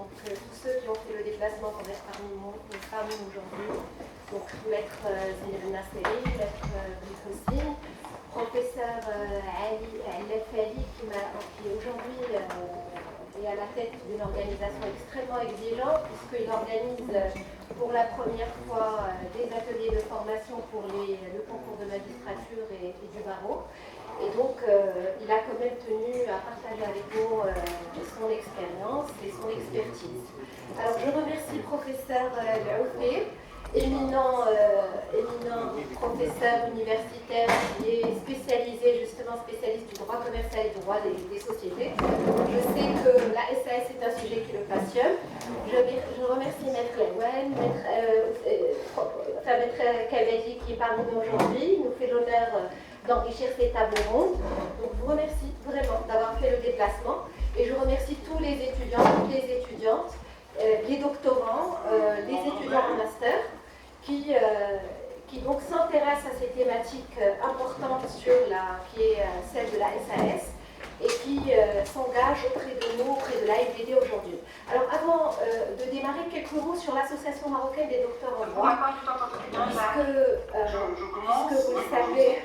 donc tous ceux qui ont fait le déplacement pour être parmi nous aujourd'hui, donc maître Zineb Nasseri, maître Bilfossine, professeur Ali Al-Lafali qui aujourd'hui est à la tête d'une organisation extrêmement exigeante puisqu'il organise pour la première fois des ateliers de formation pour le concours de magistrature et du barreau. Et donc, il a quand même tenu à partager avec nous son expérience et son expertise. Alors, je remercie le professeur Laoufé, éminent professeur universitaire qui est spécialiste du droit commercial et du droit des sociétés. Je sais que la SAS est un sujet qui le passionne. Je remercie Maître Lewen, Maître Kavedi qui est parmi nous aujourd'hui, nous fait l'honneur d'enrichir ces tables rondes. Donc je vous remercie vraiment d'avoir fait le déplacement et je remercie tous les étudiants, toutes les étudiantes, les doctorants, les étudiants en master qui donc s'intéressent à ces thématiques importantes qui est celle de la SAS et qui s'engagent auprès de nous, auprès de l'AFDD aujourd'hui. Alors avant de démarrer, quelques mots sur l'Association marocaine des docteurs en droit, puisque vous le savez...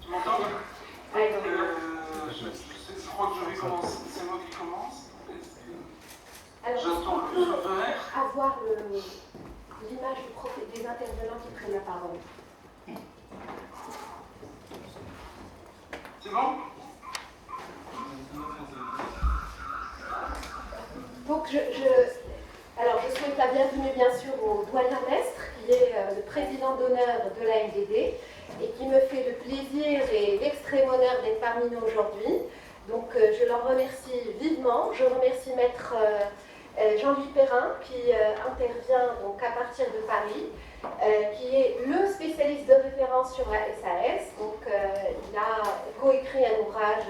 Tu m'entends? Je crois que je vais commencer, c'est moi qui commence. Alors, j'attends le feu vert. Avoir l'image des intervenants qui prennent la parole. C'est bon? Donc, je souhaite la bienvenue, bien sûr, au doyen Mestre, qui est le président d'honneur de l'AFDD, et qui me fait le plaisir et l'extrême honneur d'être parmi nous aujourd'hui. Donc, je leur remercie vivement. Je remercie Maître Jean-Louis Perrin, qui intervient donc à partir de Paris, qui est le spécialiste de référence sur la SAS. Donc, il a coécrit un ouvrage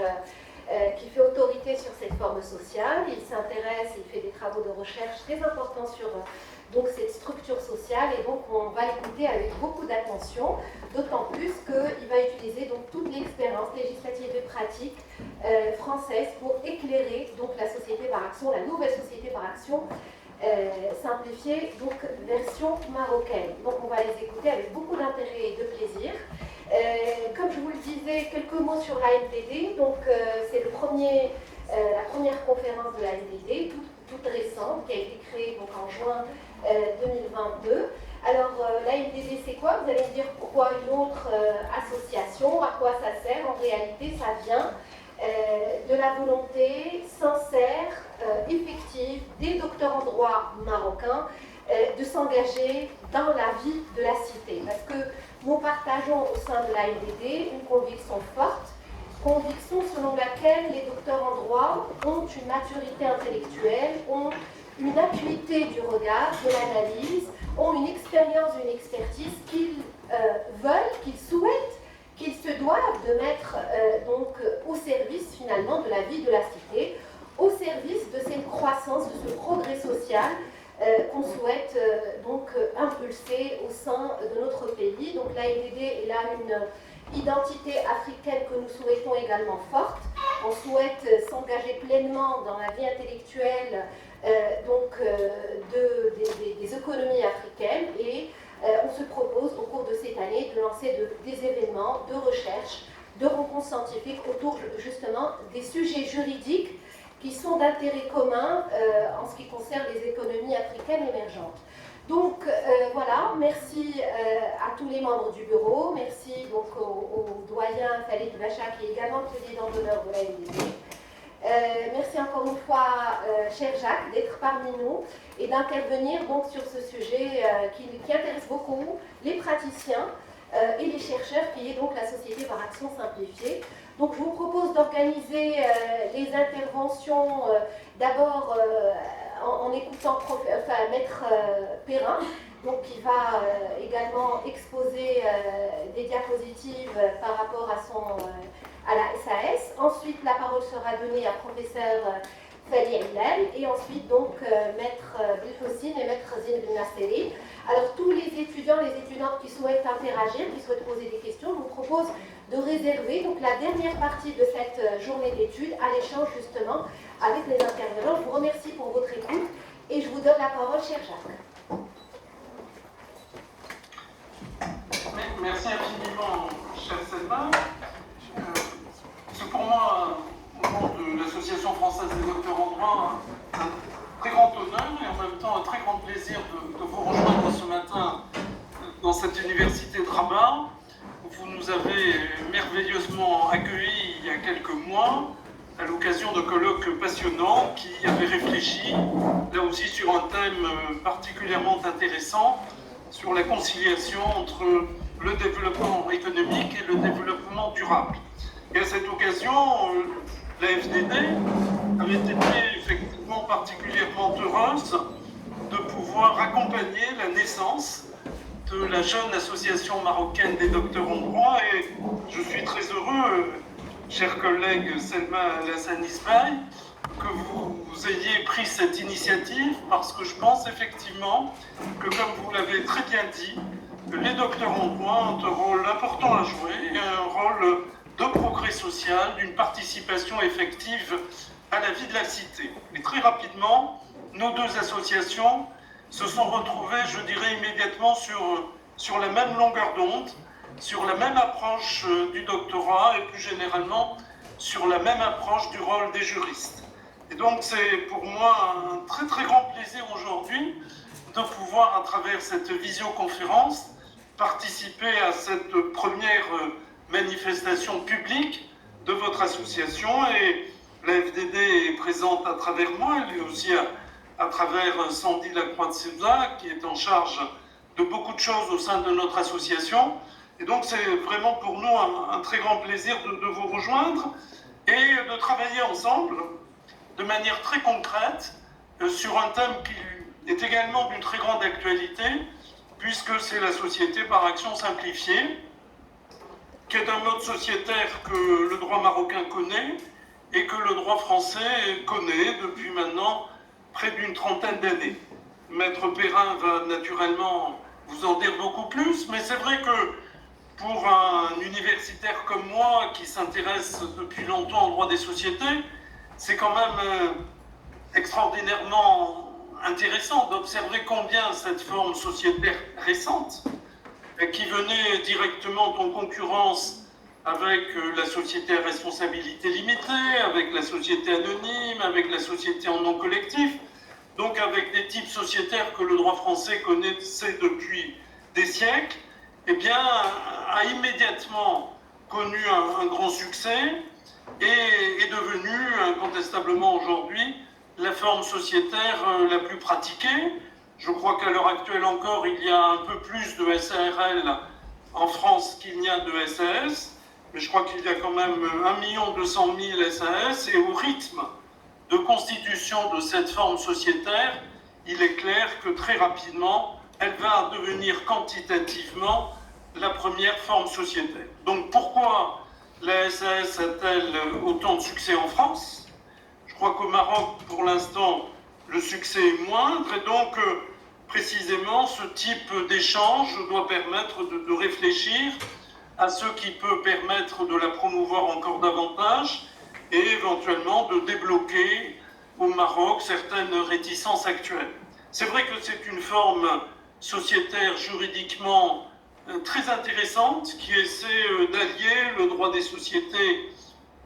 qui fait autorité sur cette forme sociale. Il s'intéresse, il fait des travaux de recherche très importants sur donc, cette structure sociale, et donc on va l'écouter avec beaucoup d'attention, d'autant plus qu'il va utiliser donc, toute l'expérience législative et pratique française pour éclairer donc, la société par action, la nouvelle société par action simplifiée, donc version marocaine. Donc on va les écouter avec beaucoup d'intérêt et de plaisir. Comme je vous le disais, quelques mots sur l'AFDD. Donc, c'est la première conférence de l'AFDD, toute récente, qui a été créée donc, en juin 2022. Alors, l'AFDD, c'est quoi? Vous allez me dire pourquoi une autre association, à quoi ça sert? En réalité, ça vient de la volonté sincère, effective des docteurs en droit marocains de s'engager dans la vie de la cité. Parce que nous partageons au sein de l'AFDD une conviction forte, conviction selon laquelle les docteurs en droit ont une maturité intellectuelle, ont une acuité du regard, de l'analyse, ont une expérience, une expertise qu'ils veulent, qu'ils souhaitent, qu'ils se doivent de mettre donc au service finalement de la vie de la cité, au service de cette croissance, de ce progrès social qu'on souhaite donc impulser au sein de notre pays. Donc l'AFDD est là une identité africaine que nous souhaitons également forte. On souhaite s'engager pleinement dans la vie intellectuelle des économies africaines, et on se propose au cours de cette année de lancer des événements de recherche, de rencontres scientifiques autour justement des sujets juridiques qui sont d'intérêt commun en ce qui concerne les économies africaines émergentes. Donc voilà, merci à tous les membres du bureau, merci donc au doyen Khalid Bacha qui est également président d'honneur de l'AFDD. Merci encore une fois, cher Jacques, d'être parmi nous et d'intervenir donc sur ce sujet qui intéresse beaucoup les praticiens et les chercheurs, qui est donc la Société par Action Simplifiée. Donc je vous propose d'organiser les interventions d'abord en écoutant Maître Perrin, donc qui va également exposer des diapositives par rapport à la SAS. Ensuite, la parole sera donnée à professeur Fali Hilal, et ensuite donc Maître Bilfossine et Maître Zineb Nasseri. Alors tous les étudiants, les étudiantes qui souhaitent interagir, qui souhaitent poser des questions, je vous propose de réserver donc la dernière partie de cette journée d'études à l'échange justement avec les intervenants. Je vous remercie pour votre écoute parole, cher Jacques. Merci infiniment, chère Selma. C'est pour moi, au nom de l'Association française des docteurs en droit, un très grand honneur et en même temps un très grand plaisir de vous rejoindre ce matin dans cette université de Rabat, où vous nous avez merveilleusement accueillis il y a quelques mois à l'occasion de colloques passionnants qui avaient réfléchi, là aussi sur un thème particulièrement intéressant, sur la conciliation entre le développement économique et le développement durable. Et à cette occasion, la FDD avait été effectivement particulièrement heureuse de pouvoir accompagner la naissance de la jeune association marocaine des docteurs en droit. Et je suis très heureux, chers collègues Selma Lassani Ismaï, que vous ayez pris cette initiative, parce que je pense effectivement que, comme vous l'avez très bien dit, les docteurs en droit ont un rôle important à jouer, et un rôle de progrès social, d'une participation effective à la vie de la cité. Et très rapidement, nos deux associations se sont retrouvées, je dirais, immédiatement sur la même longueur d'onde, sur la même approche du doctorat et plus généralement sur la même approche du rôle des juristes. Et donc c'est pour moi un très très grand plaisir aujourd'hui de pouvoir, à travers cette visioconférence, participer à cette première manifestation publique de votre association. Et la FDD est présente à travers moi, elle est aussi à travers Sandy Lacroix de Souza, qui est en charge de beaucoup de choses au sein de notre association. Et donc c'est vraiment pour nous un très grand plaisir de vous rejoindre et de travailler ensemble de manière très concrète sur un thème qui est également d'une très grande actualité, puisque c'est la société par action simplifiée, qui est un mode sociétaire que le droit marocain connaît et que le droit français connaît depuis maintenant près d'une trentaine d'années. Maître Perrin va naturellement vous en dire beaucoup plus, mais c'est vrai que pour un universitaire comme moi qui s'intéresse depuis longtemps au droit des sociétés, c'est quand même extraordinairement intéressant d'observer combien cette forme sociétaire récente, qui venait directement en concurrence avec la société à responsabilité limitée, avec la société anonyme, avec la société en non collectif, donc avec des types sociétaires que le droit français connaissait depuis des siècles, eh bien, a immédiatement connu un grand succès et est devenu incontestablement aujourd'hui la forme sociétaire la plus pratiquée. Je crois qu'à l'heure actuelle encore, il y a un peu plus de SARL en France qu'il n'y a de SAS, mais je crois qu'il y a quand même 1 200 000 SAS, et au rythme de constitution de cette forme sociétaire, il est clair que très rapidement, elle va devenir quantitativement la première forme sociétaire. Donc pourquoi la SAS a-t-elle autant de succès en France? Je crois qu'au Maroc, pour l'instant, le succès est moindre, et donc précisément ce type d'échange doit permettre de réfléchir à ce qui peut permettre de la promouvoir encore davantage et éventuellement de débloquer au Maroc certaines réticences actuelles. C'est vrai que c'est une forme sociétaire juridiquement très intéressante qui essaie d'allier le droit des sociétés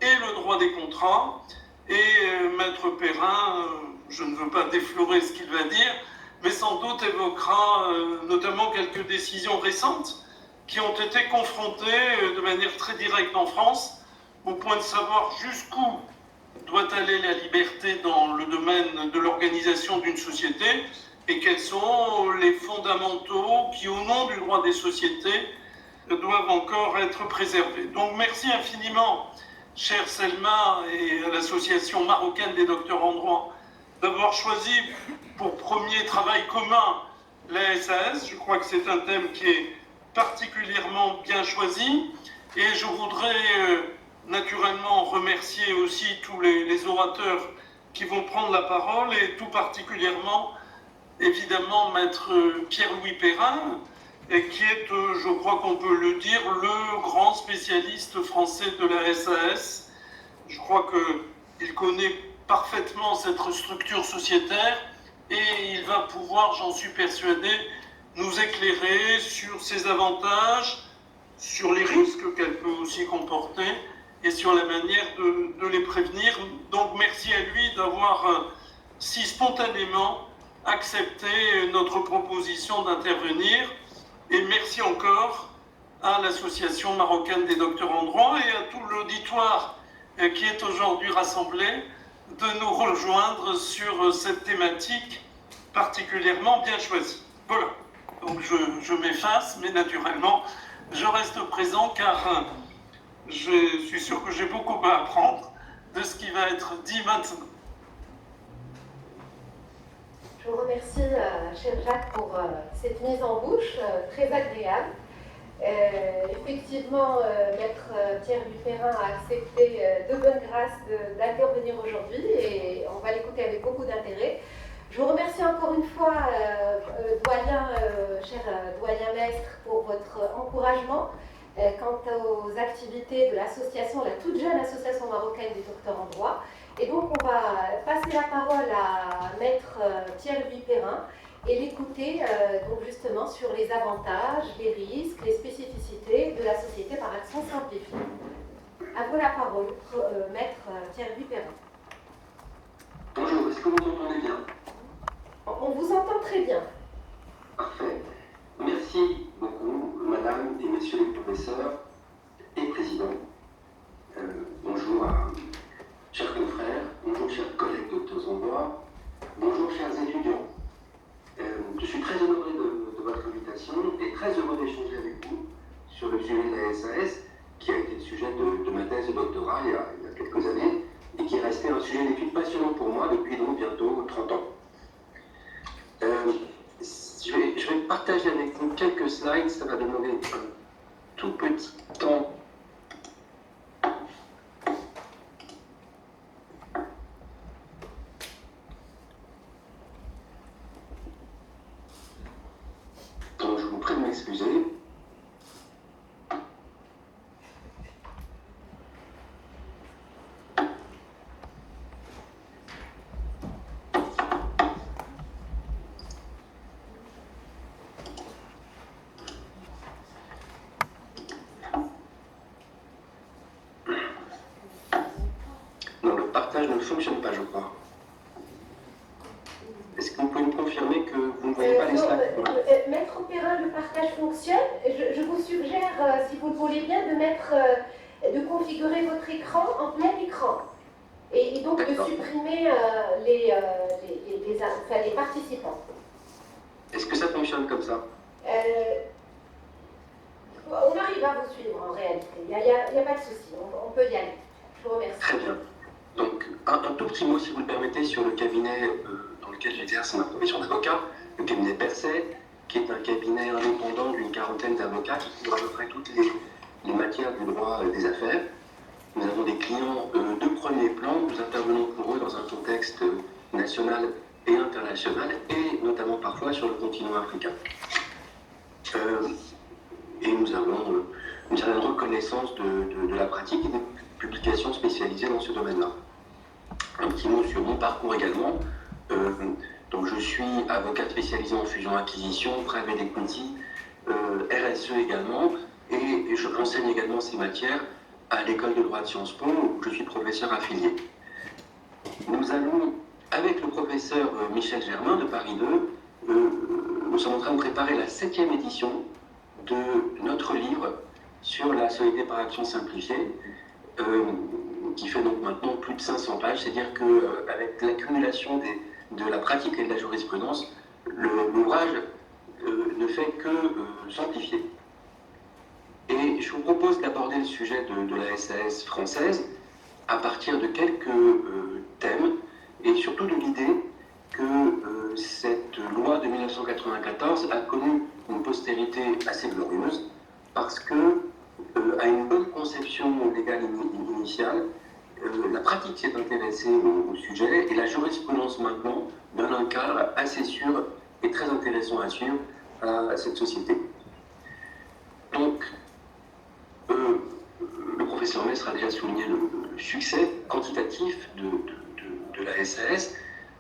et le droit des contrats. Et Maître Perrin, je ne veux pas déflorer ce qu'il va dire, mais sans doute évoquera notamment quelques décisions récentes qui ont été confrontées de manière très directe en France, au point de savoir jusqu'où doit aller la liberté dans le domaine de l'organisation d'une société et quels sont les fondamentaux qui, au nom du droit des sociétés, doivent encore être préservés. Donc merci infiniment, chère Selma, et à l'Association marocaine des docteurs en droit, d'avoir choisi pour premier travail commun la SAS. Je crois que c'est un thème qui est particulièrement bien choisi, et je voudrais naturellement remercier aussi tous les orateurs qui vont prendre la parole, et tout particulièrement évidemment Maître Pierre-Louis Perrin, et qui est, je crois qu'on peut le dire, le grand spécialiste français de la SAS. Je crois qu'il connaît parfaitement cette structure sociétaire et il va pouvoir, j'en suis persuadé, nous éclairer sur ses avantages, sur les risques qu'elle peut aussi comporter et sur la manière de les prévenir. Donc merci à lui d'avoir si spontanément accepté notre proposition d'intervenir, et merci encore à l'Association marocaine des docteurs en droit et à tout l'auditoire qui est aujourd'hui rassemblé de nous rejoindre sur cette thématique particulièrement bien choisie. Voilà, donc je m'efface, mais naturellement, je reste présent car je suis sûr que j'ai beaucoup à apprendre de ce qui va être dit maintenant. Je vous remercie, cher Jacques, pour cette mise en bouche très agréable. Effectivement, Maître Pierre Dupérin a accepté de bonne grâce d'intervenir aujourd'hui et on va l'écouter avec beaucoup d'intérêt. Je vous remercie encore une fois, doyen, cher doyen Mestre, pour votre encouragement quant aux activités de l'association, la toute jeune association marocaine des docteurs en droit. Et donc on va passer la parole à Maître Pierre Dupérin et l'écouter donc justement sur les avantages, les risques, les spécificités de la société par action simplifiée. À vous la parole, Maître Pierre Dupérin. Bonjour, est-ce que vous m'entendez bien? On vous entend très bien. Parfait. Merci beaucoup, madame et messieurs les professeurs et présidents. Bonjour à chers confrères, bonjour chers collègues docteurs en droit, bonjour chers étudiants. Je suis très honoré de votre invitation et très heureux d'échanger avec vous sur le sujet de la SAS, qui a été le sujet de ma thèse de doctorat il y a quelques années et qui est resté un sujet d'étude passionnant pour moi depuis donc bientôt 30 ans. Je vais partager avec vous quelques slides, ça va demander un tout petit temps. Donc je vous prie de m'excuser. Ne fonctionne pas, je crois. Est-ce que vous pouvez me confirmer que vous ne voyez pas les slides? Maître Perrin, le partage fonctionne. Je vous suggère, si vous le voulez bien, de configurer votre écran en plein écran. Et donc de supprimer les participants. Est-ce que ça fonctionne comme ça? On arrive à vous suivre en réalité. Il n'y a pas de souci. On peut y aller. Je vous remercie. Très bien. Donc, un tout petit mot, si vous le permettez, sur le cabinet dans lequel j'exerce ma profession d'avocat, le cabinet Percet, qui est un cabinet indépendant d'une quarantaine d'avocats qui couvre à peu près toutes les matières du droit des affaires. Nous avons des clients de premier plan, nous intervenons pour eux dans un contexte national et international, et notamment parfois sur le continent africain. Et nous avons une certaine reconnaissance de la pratique et des publications spécialisées dans ce domaine-là. Un petit mot sur mon parcours également. Donc je suis avocat spécialisé en fusion-acquisition, private equity, RSE également, et je enseigne également ces matières à l'école de droit de Sciences Po, où je suis professeur affilié. Nous allons, avec le professeur Michel Germain de Paris 2, nous sommes en train de préparer la 7e édition de notre livre sur la société par action simplifiée, qui fait donc maintenant plus de 500 pages, c'est-à-dire qu'avec l'accumulation de la pratique et de la jurisprudence, l'ouvrage ne fait que s'amplifier. Et je vous propose d'aborder le sujet de la SAS française à partir de quelques thèmes, et surtout de l'idée que cette loi de 1994 a connu une postérité assez glorieuse, parce que à une bonne conception légale initiale, la pratique s'est intéressée au sujet et la jurisprudence maintenant donne un cadre assez sûr et très intéressant à suivre à cette société. Donc, le professeur Mestre a déjà souligné le succès quantitatif de la SAS.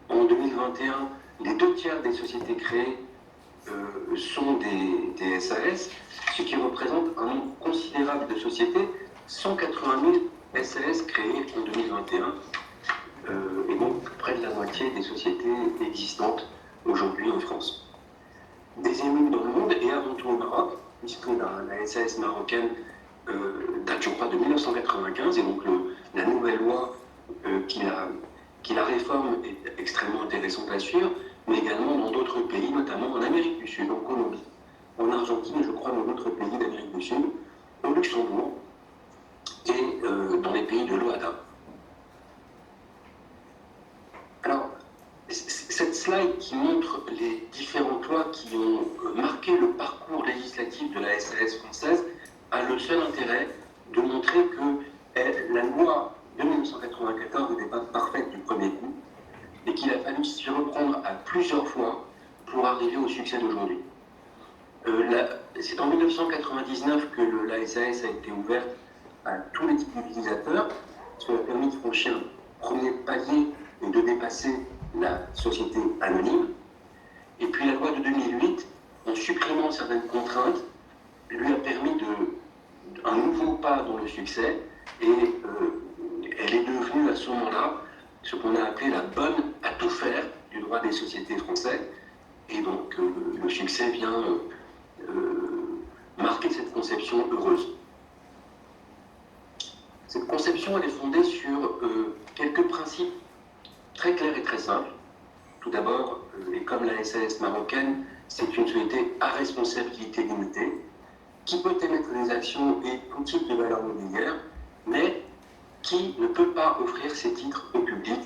En 2021, les 2/3 des sociétés créées sont des SAS, ce qui représente un nombre considérable de sociétés, 180 000 SAS créées en 2021, et donc près de la moitié des sociétés existantes aujourd'hui en France. Des émules dans le monde, et avant tout au Maroc, puisque la SAS marocaine date, je crois, de 1995, et donc la nouvelle loi qui la réforme est extrêmement intéressante à suivre, mais également dans d'autres pays, notamment en Amérique du Sud, en Colombie, en Argentine, et je crois dans d'autres pays d'Amérique du Sud, au Luxembourg, et dans les pays de l'OADA. Alors, cette slide qui montre les différentes lois qui ont marqué le parcours législatif de la SAS française a le seul intérêt de montrer que la loi de 1994 n'était pas parfaite du premier coup et qu'il a fallu s'y reprendre à plusieurs fois pour arriver au succès d'aujourd'hui. C'est en 1999 que la SAS a été ouverte à tous les types d'utilisateurs, ce qui a permis de franchir un premier palier et de dépasser la société anonyme. Et puis la loi de 2008, en supprimant certaines contraintes, lui a permis un nouveau pas dans le succès, et elle est devenue à ce moment-là ce qu'on a appelé la bonne à tout faire du droit des sociétés françaises. Et donc le succès vient marquer cette conception heureuse. Cette conception, elle est fondée sur quelques principes très clairs et très simples. Tout d'abord, et comme la SAS marocaine, c'est une société à responsabilité limitée, qui peut émettre des actions et tout type de valeurs mobilières, mais qui ne peut pas offrir ses titres au public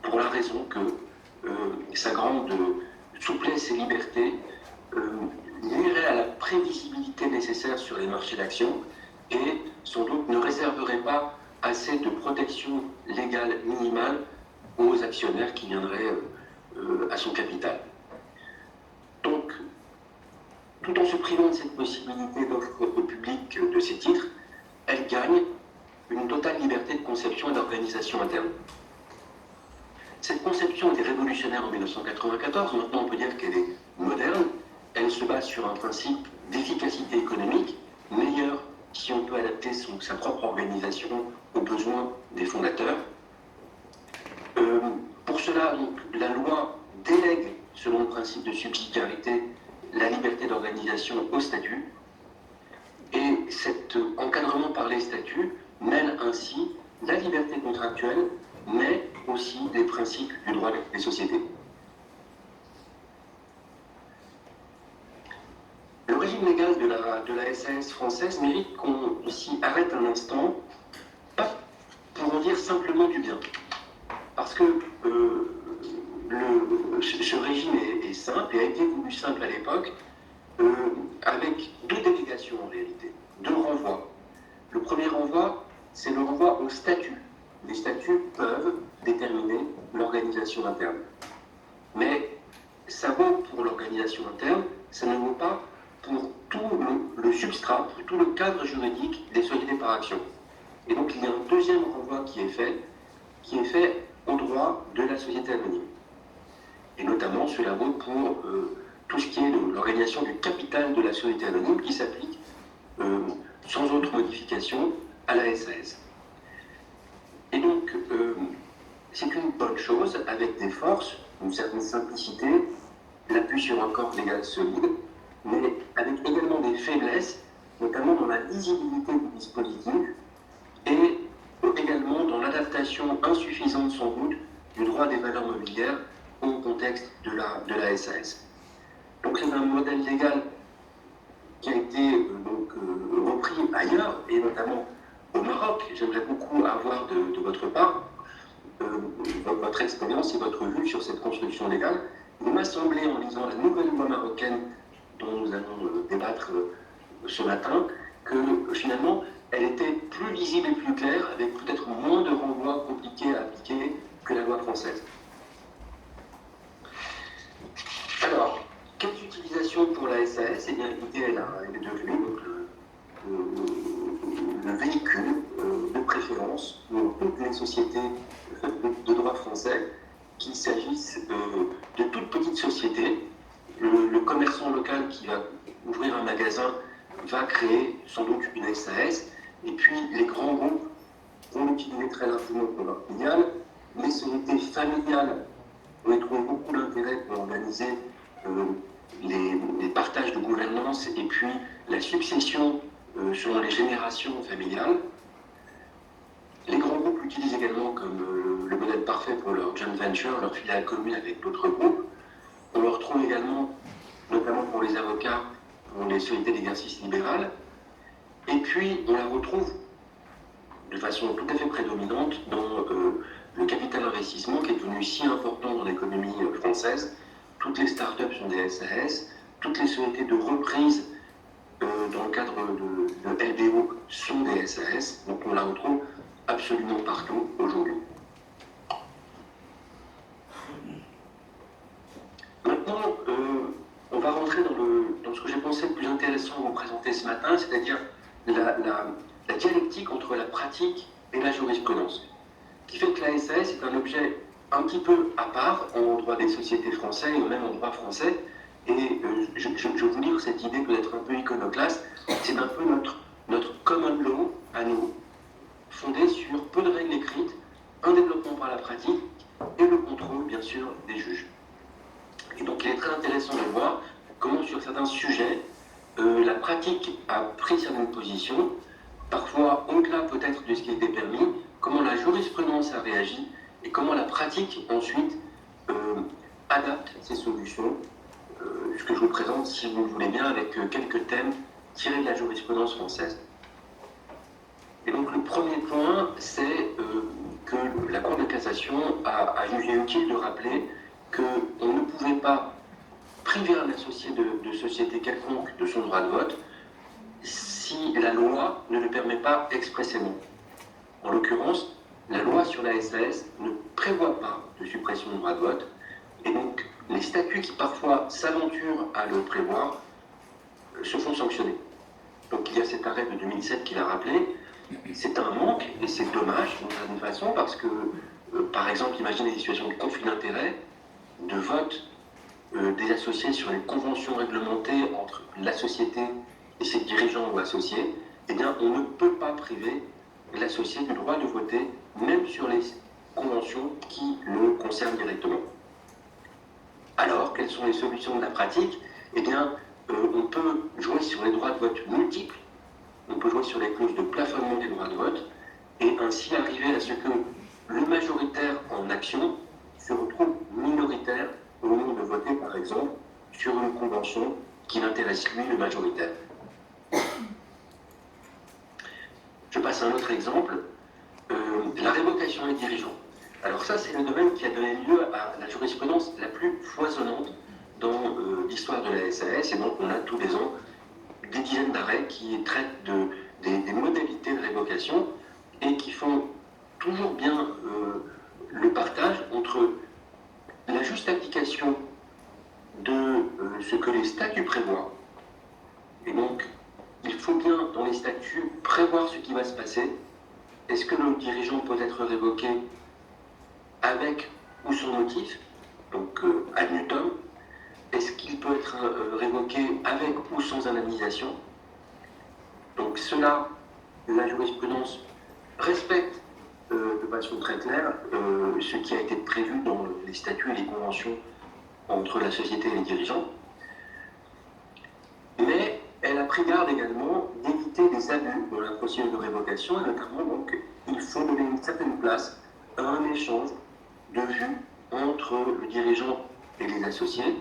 pour la raison que sa grande souplesse et liberté nuirait à la prévisibilité nécessaire sur les marchés d'actions et sans doute ne réserverait pas assez de protection légale minimale aux actionnaires qui viendraient à son capital. Donc, tout en se privant de cette possibilité d'offre au public de ces titres, elle gagne une totale liberté de conception et d'organisation interne. Cette conception était révolutionnaire en 1994, maintenant on peut dire qu'elle est moderne. Elle se base sur un principe d'efficacité économique, meilleur si on peut adapter sa propre organisation aux besoins des fondateurs. Pour cela, donc, la loi délègue, selon le principe de subsidiarité, la liberté d'organisation au statut. Et cet encadrement par les statuts mêle ainsi la liberté contractuelle, mais aussi les principes du droit des sociétés. Le régime légal de la SAS française mérite qu'on s'y arrête un instant, pas pour en dire simplement du bien. Parce que ce régime est simple et a été voulu simple à l'époque, avec deux délégations en réalité, deux renvois. Le premier renvoi, c'est le renvoi au statut. Les statuts peuvent déterminer l'organisation interne. Mais ça vaut pour l'organisation interne, ça ne vaut pas pour tout le substrat, pour tout le cadre juridique des sociétés par action. Et donc il y a un deuxième renvoi qui est fait au droit de la société anonyme. Et notamment cela vaut pour tout ce qui est de l'organisation du capital de la société anonyme qui s'applique sans autre modification à la SAS. Et donc, c'est une bonne chose, avec des forces, une certaine simplicité, l'appui sur un corps légal solide, mais avec également des faiblesses, notamment dans la lisibilité du dispositif et également dans l'adaptation insuffisante sans doute du droit des valeurs mobilières au contexte de la SAS. Donc c'est un modèle légal qui a été repris ailleurs, et notamment au Maroc. J'aimerais beaucoup avoir de votre part votre expérience et votre vue sur cette construction légale. Il m'a semblé, en lisant la nouvelle loi marocaine dont nous allons débattre ce matin, que finalement, elle était plus lisible et plus claire, avec peut-être moins de renvois compliqués à appliquer que la loi française. Alors, quelles utilisations pour la SAS? Eh bien, écoutez, elle est devenue donc, le véhicule de préférence pour toutes les sociétés de droit français qu'il s'agisse de toutes petites sociétés. Le commerçant local qui va ouvrir un magasin va créer sans doute une SAS, et puis les grands groupes vont l'utiliser très largement pour leur filiale. Les sociétés familiales vont y trouver beaucoup d'intérêt pour organiser les partages de gouvernance et puis la succession selon les générations familiales. Les grands groupes l'utilisent également comme le modèle parfait pour leur joint venture, leur filiale commune avec d'autres groupes. On le retrouve également, notamment pour les avocats, pour les sociétés d'exercice libéral. Et puis, on la retrouve de façon tout à fait prédominante dans le capital investissement qui est devenu si important dans l'économie française. Toutes les startups sont des SAS, toutes les sociétés de reprise dans le cadre de LBO sont des SAS, donc on la retrouve absolument partout aujourd'hui. Maintenant, on va rentrer dans ce que j'ai pensé le plus intéressant à vous présenter ce matin, c'est-à-dire la dialectique entre la pratique et la jurisprudence, qui fait que la SAS est un objet un petit peu à part en droit des sociétés français et même en droit français. Et je vous livre cette idée peut-être un peu iconoclaste, c'est un peu notre common law à nous, fondé sur peu de règles écrites, un développement par la pratique et le contrôle, bien sûr, des juges. Et donc il est très intéressant de voir comment sur certains sujets, la pratique a pris certaines positions, parfois au-delà peut-être de ce qui était permis, comment la jurisprudence a réagi et comment la pratique ensuite adapte ces solutions. Ce que je vous présente, si vous le voulez bien, avec quelques thèmes tirés de la jurisprudence française. Et donc le premier point, c'est que la Cour de cassation a jugé utile de rappeler qu'on ne pouvait pas priver un associé de société quelconque de son droit de vote si la loi ne le permet pas expressément. En l'occurrence, la loi sur la SAS ne prévoit pas de suppression du droit de vote, et donc les statuts qui parfois s'aventurent à le prévoir se font sanctionner. Donc il y a cet arrêt de 2007 qui l'a rappelé. C'est un manque, et c'est dommage d'une certaine façon, parce que, par exemple, imaginez des situations de conflit d'intérêts, de vote des associés sur les conventions réglementées entre la société et ses dirigeants ou associés, eh bien, on ne peut pas priver l'associé du droit de voter, même sur les conventions qui le concernent directement. Alors, quelles sont les solutions de la pratique? Eh bien, on peut jouer sur les droits de vote multiples, on peut jouer sur les clauses de plafonnement des droits de vote, et ainsi arriver à ce que le majoritaire en action se retrouve minoritaire au moment de voter, par exemple, sur une convention qui l'intéresse lui, le majoritaire. Je passe à un autre exemple, la révocation des dirigeants. Alors ça, c'est le domaine qui a donné lieu à la jurisprudence la plus foisonnante dans l'histoire de la SAS, et donc on a tous les ans des dizaines d'arrêts qui traitent des modalités de révocation et qui font toujours bien le partage entre la juste application de ce que les statuts prévoient, et donc il faut bien dans les statuts prévoir ce qui va se passer. Est-ce que le dirigeant peut être révoqué avec ou sans motif, donc ad nutum? Est-ce qu'il peut être révoqué avec ou sans indemnisation? Donc cela, la jurisprudence respecte de façon très claire ce qui a été prévu dans les statuts et les conventions entre la société et les dirigeants. Mais elle a pris garde également d'éviter des abus dans la procédure de révocation, et notamment donc il faut donner une certaine place à un échange de vues entre le dirigeant et les associés,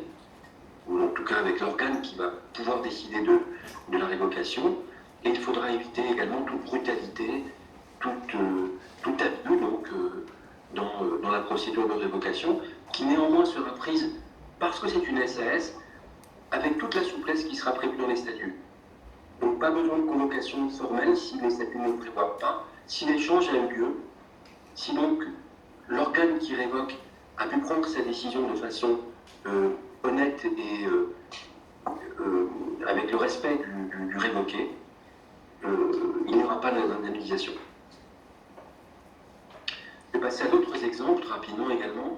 ou en tout cas avec l'organe qui va pouvoir décider de la révocation, et il faudra éviter également toute brutalité, tout abus donc, dans la procédure de révocation, qui néanmoins sera prise parce que c'est une SAS, avec toute la souplesse qui sera prévue dans les statuts. Donc pas besoin de convocation formelle si les statuts ne le prévoient pas, si l'échange a eu lieu, si donc l'organe qui révoque a pu prendre sa décision de façon honnête et avec le respect du révoqué, il n'y aura pas d'indemnisation. Je vais passer à d'autres exemples rapidement également.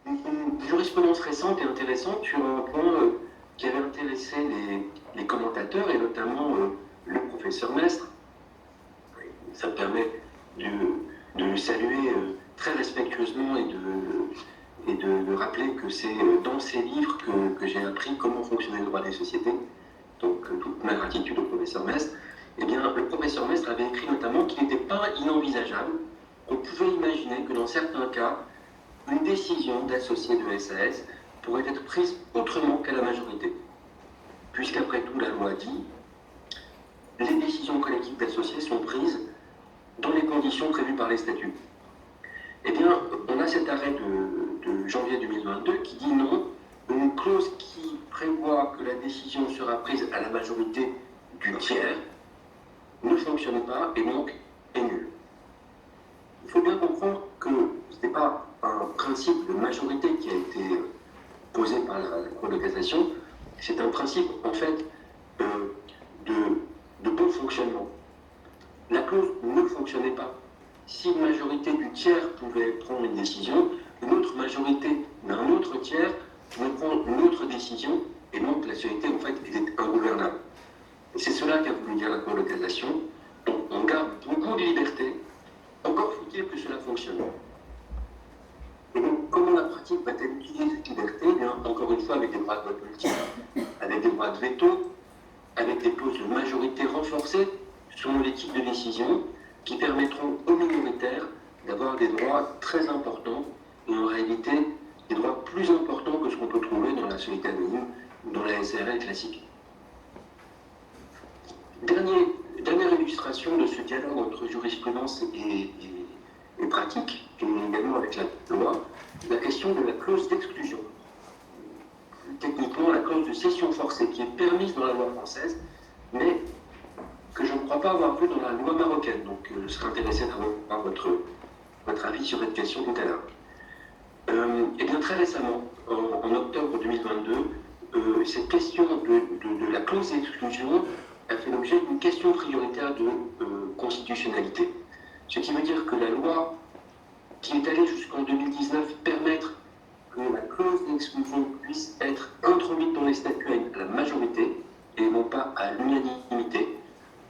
une jurisprudence récente et intéressante sur un point qui avait intéressé les commentateurs et notamment le professeur Mestre. Ça me permet de le saluer très respectueusement et de rappeler que c'est dans ces livres que j'ai appris comment fonctionnait le droit des sociétés. Donc toute ma gratitude au professeur Mestre. Eh bien, le professeur Mestre avait écrit notamment qu'il n'était pas inenvisageable, qu'on pouvait imaginer que dans certains cas, une décision d'associé de SAS pourrait être prise autrement qu'à la majorité. Puisqu'après tout, la loi dit, les décisions collectives d'associés sont prises dans les conditions prévues par les statuts. Eh bien, on a cet arrêt de janvier 2022 qui dit non, une clause qui prévoit que la décision sera prise à la majorité du tiers ne fonctionne pas et donc est nulle. Il faut bien comprendre que ce n'est pas un principe de majorité qui a été posé par la Cour de cassation, c'est un principe en fait de bon fonctionnement. La clause ne fonctionnait pas. Si une majorité du tiers pouvait prendre une décision, une autre majorité d'un autre tiers pouvait prendre une autre décision, et donc la société en fait était ingouvernable. Et c'est cela qu'a voulu dire la Cour de cassation. Donc on garde beaucoup de liberté, encore faut-il que cela fonctionne. Et donc comment la pratique va-t-elle utiliser cette liberté? Eh bien, encore une fois avec des droits de vote multiples, avec des droits de veto, avec des clauses de majorité renforcées selon les types de décision, qui permettront aux minoritaires d'avoir des droits très importants, et en réalité des droits plus importants que ce qu'on peut trouver dans la société anonyme ou dans la SARL classique. Dernière illustration de ce dialogue entre jurisprudence et pratique, et également avec la loi, la question de la clause d'exclusion. Techniquement, la clause de cession forcée qui est permise dans la loi française, mais que je ne crois pas avoir vu dans la loi marocaine. Donc je serais intéressé d'avoir votre avis sur cette question tout à l'heure. Et bien très récemment, en octobre 2022, cette question de la clause d'exclusion a fait l'objet d'une question prioritaire de constitutionnalité. Ce qui veut dire que la loi qui est allée jusqu'en 2019 permettre que la clause d'exclusion puisse être introduite dans les statuts à la majorité et non pas à l'unanimité,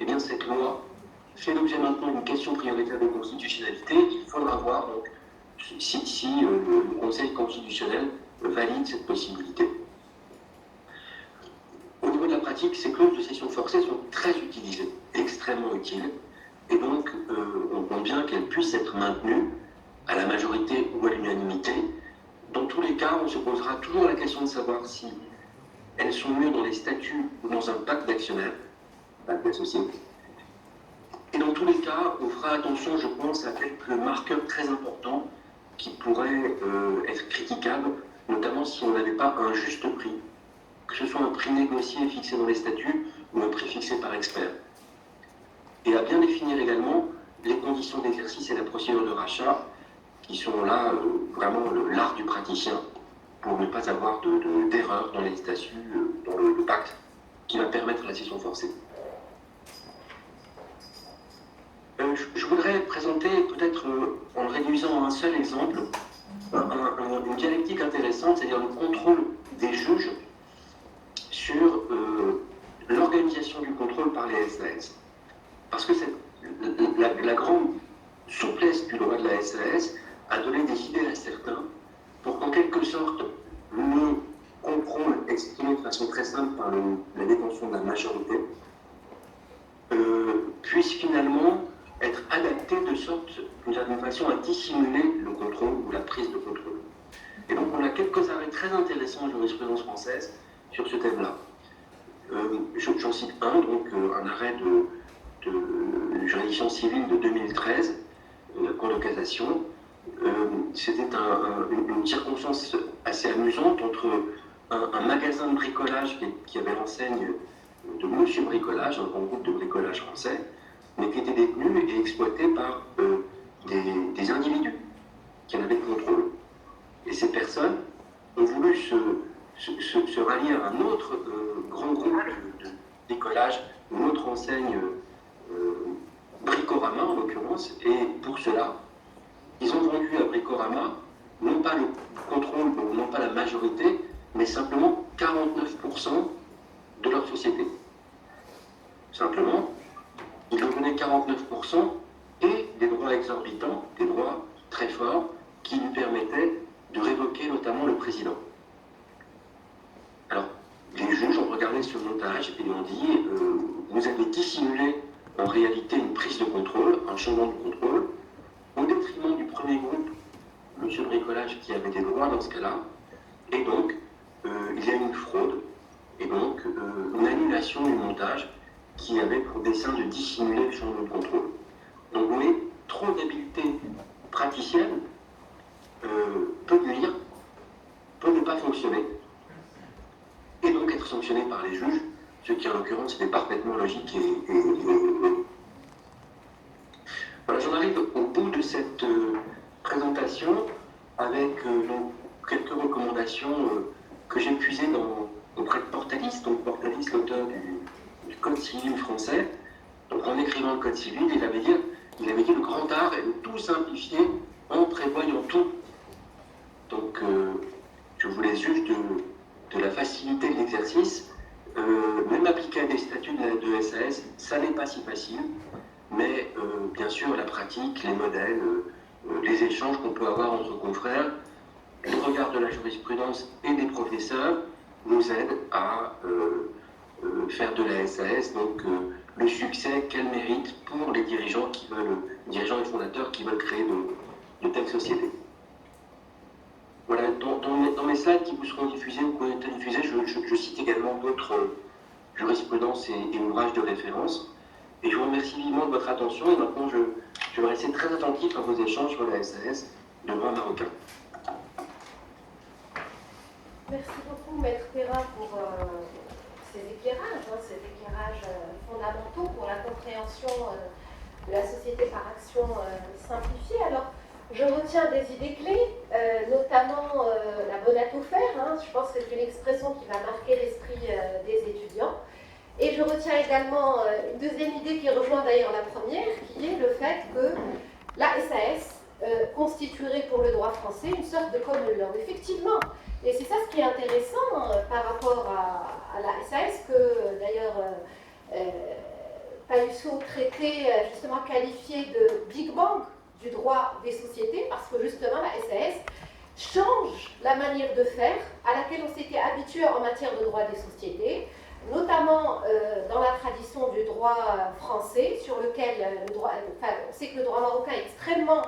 eh bien cette loi fait l'objet maintenant d'une question prioritaire de constitutionnalité. Il faudra voir donc, si le Conseil constitutionnel valide cette possibilité. Au niveau de la pratique, ces clauses de cession forcée sont très utilisées, extrêmement utiles, et donc on compte bien qu'elles puissent être maintenues à la majorité ou à l'unanimité. Dans tous les cas, on se posera toujours la question de savoir si elles sont mieux dans les statuts ou dans un pacte d'actionnaires, pacte d'associés. Et dans tous les cas, on fera attention, je pense, à quelques marqueurs très importants qui pourraient être critiquables, notamment si on n'avait pas un juste prix, que ce soit un prix négocié fixé dans les statuts ou un prix fixé par expert. Et à bien définir également les conditions d'exercice et la procédure de rachat, qui sont là vraiment l'art du praticien, pour ne pas avoir d'erreur dans les statuts, dans le pacte, qui va permettre la cession forcée. Je voudrais présenter, peut-être en réduisant à un seul exemple, une dialectique intéressante, c'est-à-dire le contrôle des juges sur l'organisation du contrôle par les SAS. Parce que la grande souplesse du droit de la SAS a donné des idées à certains pour qu'en quelque sorte le contrôle exprimé de façon très simple par la détention de la majorité puisse finalement être adapté de sorte, d'une certaine façon, à dissimuler le contrôle ou la prise de contrôle. Et donc on a quelques arrêts très intéressants en jurisprudence française sur ce thème-là. J'en cite un, donc un arrêt de juridiction civile de 2013, la Cour de cassation. C'était une circonstance assez amusante entre un magasin de bricolage qui avait l'enseigne de Monsieur Bricolage, un grand groupe de bricolage français, mais qui était détenu et exploité par des individus qui en avaient le contrôle. Et ces personnes ont voulu se rallier à un autre grand groupe de bricolage, une autre enseigne, Bricorama en l'occurrence, et pour cela, ils ont vendu à Bricorama non pas le contrôle, non pas la majorité, mais simplement 49% de leur société. Simplement, ils leur donnaient 49% et des droits exorbitants, des droits très forts, qui lui permettaient de révoquer notamment le président. Alors, les juges ont regardé ce montage et ont dit vous avez dissimulé en réalité une prise de contrôle, un changement de contrôle, au détriment du premier groupe, Monsieur Bricolage, qui avait des droits dans ce cas-là, et donc il y a une fraude, et donc une annulation du montage qui avait pour dessein de dissimuler le changement de contrôle. Donc vous voyez, trop d'habileté praticienne peut nuire, peut ne pas fonctionner, et donc être sanctionné par les juges, ce qui en l'occurrence était parfaitement logique et voilà, j'en arrive au bout de cette présentation avec donc, quelques recommandations que j'ai puisées auprès de Portalis, donc Portalis, l'auteur du Code civil français. Donc en écrivant le Code civil, il avait dit le grand art est de tout simplifier en prévoyant tout. Donc je voulais juste de la facilité de l'exercice. Même appliquer à des statuts de SAS, ça n'est pas si facile, mais bien sûr la pratique, les modèles, les échanges qu'on peut avoir entre confrères, le regard de la jurisprudence et des professeurs nous aident à faire de la SAS, donc le succès qu'elle mérite pour les dirigeants et fondateurs qui veulent créer de telles sociétés. Voilà, dans mes slides qui vous seront diffusés ou qui ont été diffusés, je cite également d'autres jurisprudences et ouvrages de référence. Et je vous remercie vivement de votre attention. Et maintenant, je vais rester très attentif à vos échanges sur la SAS de droit marocain. Merci beaucoup, Maître Perrin, pour ces éclairages fondamentaux pour la compréhension de la société par action simplifiée. Alors, je retiens des idées clés, notamment la bonne au fer. Je pense que c'est une expression qui va marquer l'esprit des étudiants. Et je retiens également une deuxième idée qui rejoint d'ailleurs la première, qui est le fait que la SAS constituerait pour le droit français une sorte de common law. Effectivement, et c'est ça ce qui est intéressant par rapport à la SAS, que d'ailleurs Palusso traitait justement qualifié de Big Bang du droit des sociétés, parce que justement la SAS change la manière de faire à laquelle on s'était habitué en matière de droit des sociétés, notamment dans la tradition du droit français, sur lequel on sait que le droit marocain est extrêmement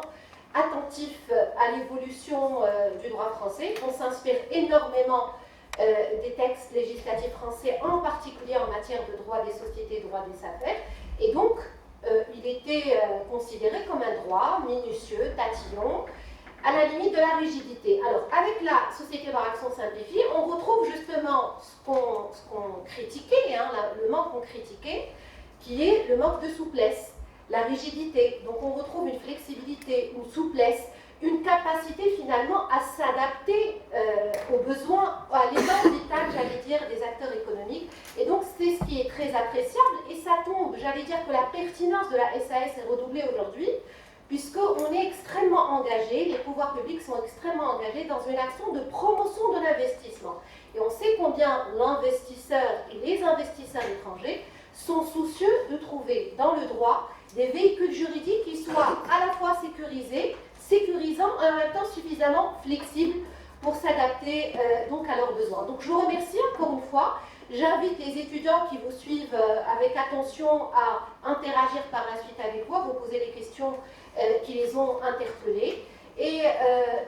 attentif à l'évolution du droit français. On s'inspire énormément des textes législatifs français, en particulier en matière de droit des sociétés, droit des affaires, et donc il était considéré comme un droit minutieux, tatillon, à la limite de la rigidité. Alors, avec la société par action simplifiée, on retrouve justement ce qu'on critiquait, le manque qu'on critiquait, qui est le manque de souplesse, la rigidité. Donc, on retrouve une flexibilité, une souplesse, une capacité finalement à s'adapter aux besoins, à l'état vital, j'allais dire, des acteurs économiques. Et donc, c'est ce qui est très appréciable. Et ça tombe, j'allais dire que la pertinence de la SAS est redoublée aujourd'hui, puisqu'on est extrêmement engagé, les pouvoirs publics sont extrêmement engagés dans une action de promotion de l'investissement. Et on sait combien l'investisseur et les investisseurs étrangers sont soucieux de trouver dans le droit des véhicules juridiques qui soient à la fois sécurisants et en même temps suffisamment flexibles pour s'adapter donc à leurs besoins. Donc je vous remercie encore une fois. J'invite les étudiants qui vous suivent avec attention à interagir par la suite avec vous, à vous poser les questions qui les ont interpellés. Et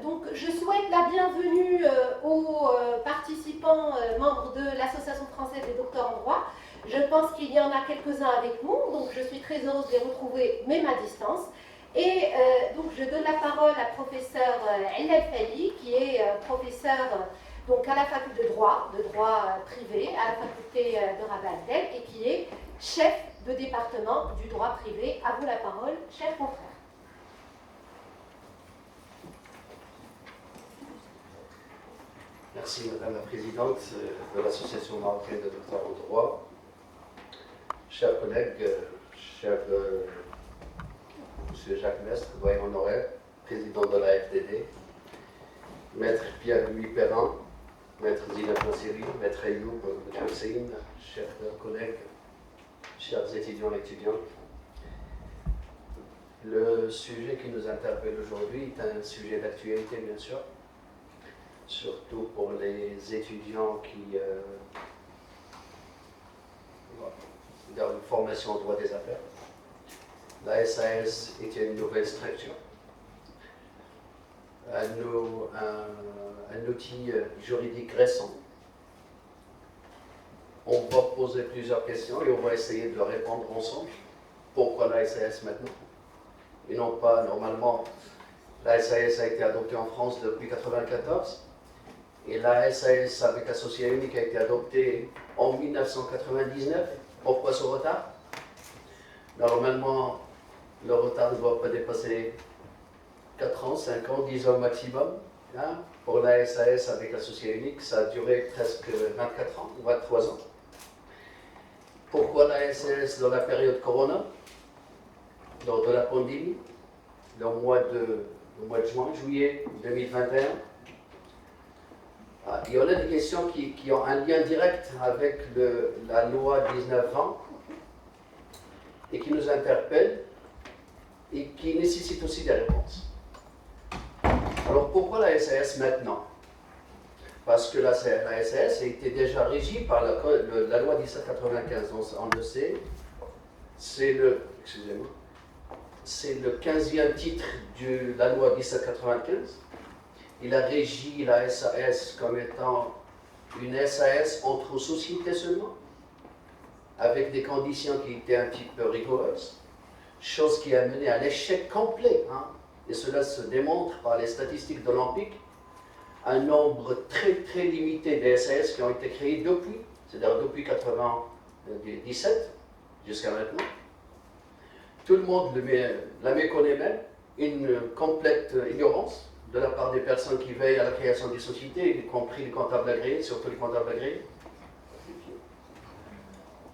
donc, je souhaite la bienvenue aux participants membres de l'Association française des docteurs en droit. Je pense qu'il y en a quelques-uns avec nous, donc je suis très heureuse de les retrouver, même à distance. Et donc, je donne la parole à professeur Elal Fali, qui est professeur donc à la faculté de droit privé, à la faculté de Rabat-el-Tel, et qui est chef de département du droit privé. À vous la parole, cher confrère. Merci Madame la Présidente de l'Association marocaine de docteurs en droit. Chers collègues, cher Monsieur Jacques Mestre, doyen honoraire, président de la FDD, Maître Pierre-Louis Perrin, Maître Zineb Nassiri, Maître Ayoub Hussein, chers collègues, chers étudiants et étudiantes. Le sujet qui nous interpelle aujourd'hui est un sujet d'actualité, bien sûr, surtout pour les étudiants qui ont une formation en droit des affaires. La SAS est une nouvelle structure, un outil juridique récent. On va poser plusieurs questions et on va essayer de répondre ensemble. Pourquoi la SAS maintenant? Et non pas normalement. La SAS a été adoptée en France depuis 1994 et la SAS avec associé unique a été adoptée en 1999. Pourquoi ce retard? Normalement, le retard ne doit pas dépasser 4 ans, 5 ans, 10 ans maximum. Hein? Pour la SAS avec associé unique, ça a duré presque 24 ans, 23 ans. Pourquoi la SAS dans la période Corona, lors de la pandémie, le mois de juillet 2021? Il y en a des questions qui ont un lien direct avec la loi 1920 et qui nous interpellent et qui nécessitent aussi des réponses. Alors pourquoi la SAS maintenant? Parce que la SAS a été déjà régie par la loi 1795, on le sait. C'est le 15e titre de la loi 1795. Il a régi la SAS comme étant une SAS entre sociétés seulement, avec des conditions qui étaient un petit peu rigoureuses, chose qui a mené à l'échec complet. Hein. Et cela se démontre par les statistiques de l'Olympique. Un nombre très très limité de SAS qui ont été créés depuis, c'est-à-dire depuis 1997 jusqu'à maintenant. Tout le monde la méconnaît même, une complète ignorance de la part des personnes qui veillent à la création des sociétés, y compris les comptables agréés, surtout les comptables agréés.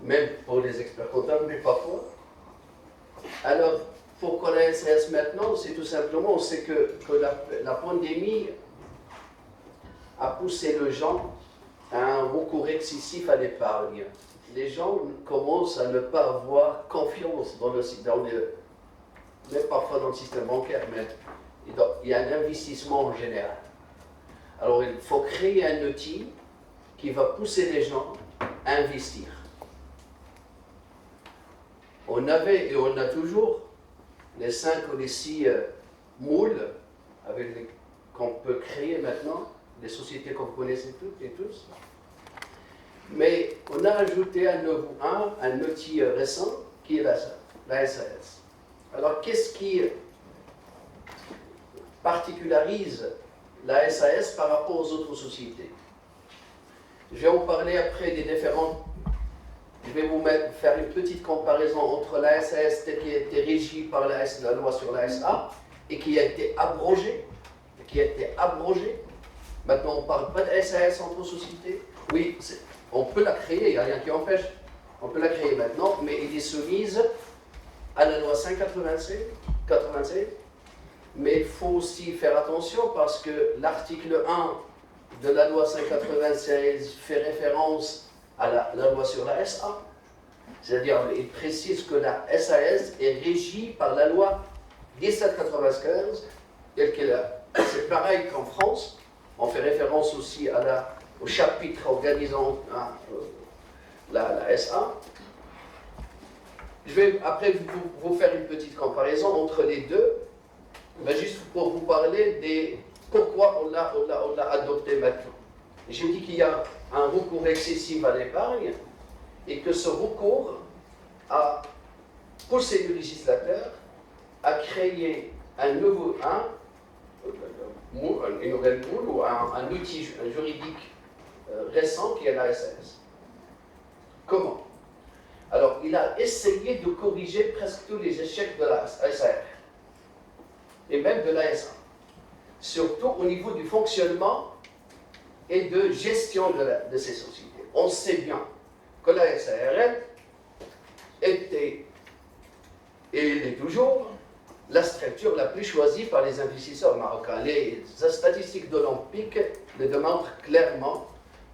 Même pour les experts comptables, mais parfois. Alors, pourquoi la SAS maintenant? C'est tout simplement, on sait que la pandémie a poussé les gens à un recours excessif à l'épargne. Les gens commencent à ne pas avoir confiance même parfois dans le système bancaire, mais il y a un investissement en général. Alors il faut créer un outil qui va pousser les gens à investir. On avait et on a toujours les 5 ou les 6 moules qu'on peut créer maintenant, les sociétés qu'on connaissait toutes et tous. Mais on a ajouté un outil récent qui est la SAS. Alors qu'est-ce qui particularise la SAS par rapport aux autres sociétés? Je vais vous parler après des différents. Je vais vous faire une petite comparaison entre la SAS qui a été régie par la loi sur la SA et qui a été abrogée. Maintenant, on ne parle pas de SAS entre sociétés. Oui, on peut la créer, il n'y a rien qui empêche. On peut la créer maintenant, mais elle est soumise à la loi 596. Mais il faut aussi faire attention parce que l'article 1 de la loi 596 fait référence à la loi sur la SA. C'est-à-dire, il précise que la SAS est régie par la loi 1795, telle qu'elle est. C'est pareil qu'en France. On fait référence aussi au chapitre organisant la SA. Je vais après vous faire une petite comparaison entre les deux, mais juste pour vous parler de pourquoi on l'a adopté maintenant. J'ai dit qu'il y a un recours excessif à l'épargne et que ce recours a poussé le législateur à créer une nouvelle moule ou un outil juridique récent qui est la SAS. Comment? Alors, il a essayé de corriger presque tous les échecs de la SAR et même de la SA, surtout au niveau du fonctionnement et de gestion de ces sociétés. On sait bien que la SARL était, et elle est toujours, la structure la plus choisie par les investisseurs marocains. Les statistiques d'Olympique le démontrent clairement.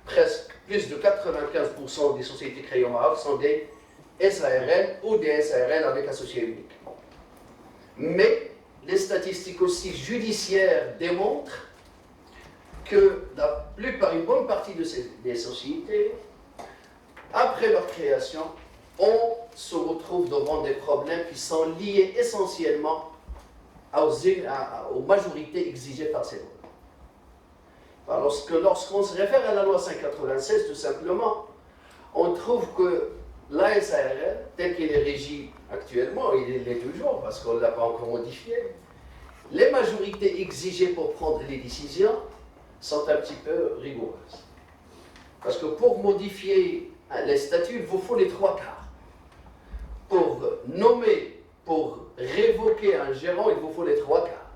Presque plus de 95% des sociétés créées au Maroc sont des SARL ou des SARL avec associé unique. Mais les statistiques aussi judiciaires démontrent que la plupart, une bonne partie des sociétés, après leur création, on se retrouve devant des problèmes qui sont liés essentiellement aux majorités exigées par ces lois. Lorsqu'on se réfère à la loi 596, tout simplement, on trouve que la SARL, tel qu'il est régi actuellement, il l'est toujours parce qu'on ne l'a pas encore modifié, les majorités exigées pour prendre les décisions sont un petit peu rigoureuses. Parce que pour modifier les statuts, il vous faut les 3 quarts. Pour nommer, pour révoquer un gérant, il vous faut les 3 quarts.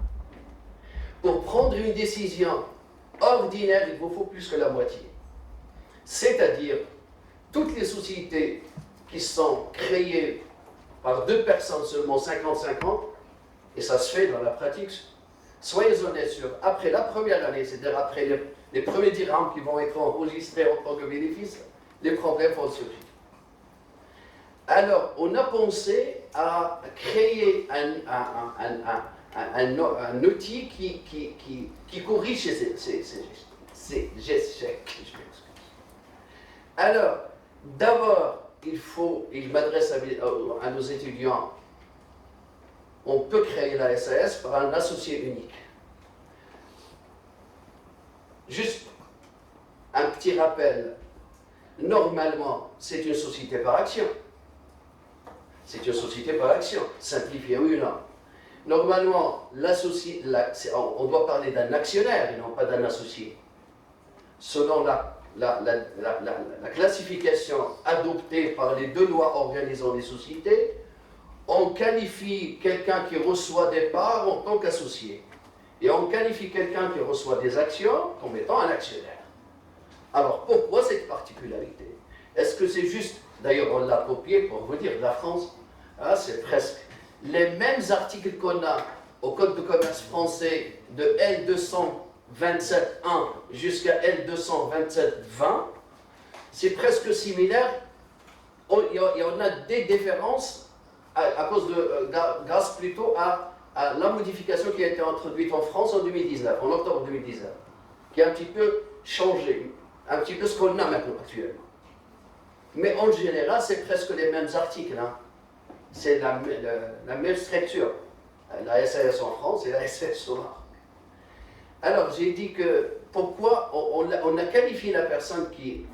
Pour prendre une décision ordinaire, il vous faut plus que la moitié. C'est-à-dire, toutes les sociétés qui sont créées par 2 personnes seulement 50-50, et ça se fait dans la pratique, soyez honnêtes sur, après la première année, c'est-à-dire après les premiers dirhams qui vont être enregistrés en tant que bénéfice, les problèmes vont surgir. Alors, on a pensé à créer un outil qui corrige ces échecs. Alors, d'abord, il m'adresse à nos étudiants, on peut créer la SAS par un associé unique. Juste un petit rappel, normalement, c'est une société par action. C'est une société par action, simplifiée oui ou non. Normalement, on doit parler d'un actionnaire et non pas d'un associé. Selon la classification adoptée par les 2 lois organisant les sociétés, on qualifie quelqu'un qui reçoit des parts en tant qu'associé. Et on qualifie quelqu'un qui reçoit des actions comme étant un actionnaire. Alors pourquoi cette particularité? Est-ce que c'est juste, d'ailleurs on l'a copié pour vous dire, de la France, c'est presque les mêmes articles qu'on a au Code de commerce français de L227.1 jusqu'à L227.20, c'est presque similaire. Il y en a des différences grâce plutôt à la modification qui a été introduite en France en 2019, en octobre 2019, qui a un petit peu changé, un petit peu ce qu'on a maintenant actuellement. Mais en général, c'est presque les mêmes articles. C'est la même structure. La SAS en France et la SAS au Maroc. Alors, j'ai dit que pourquoi on a qualifié la personne qui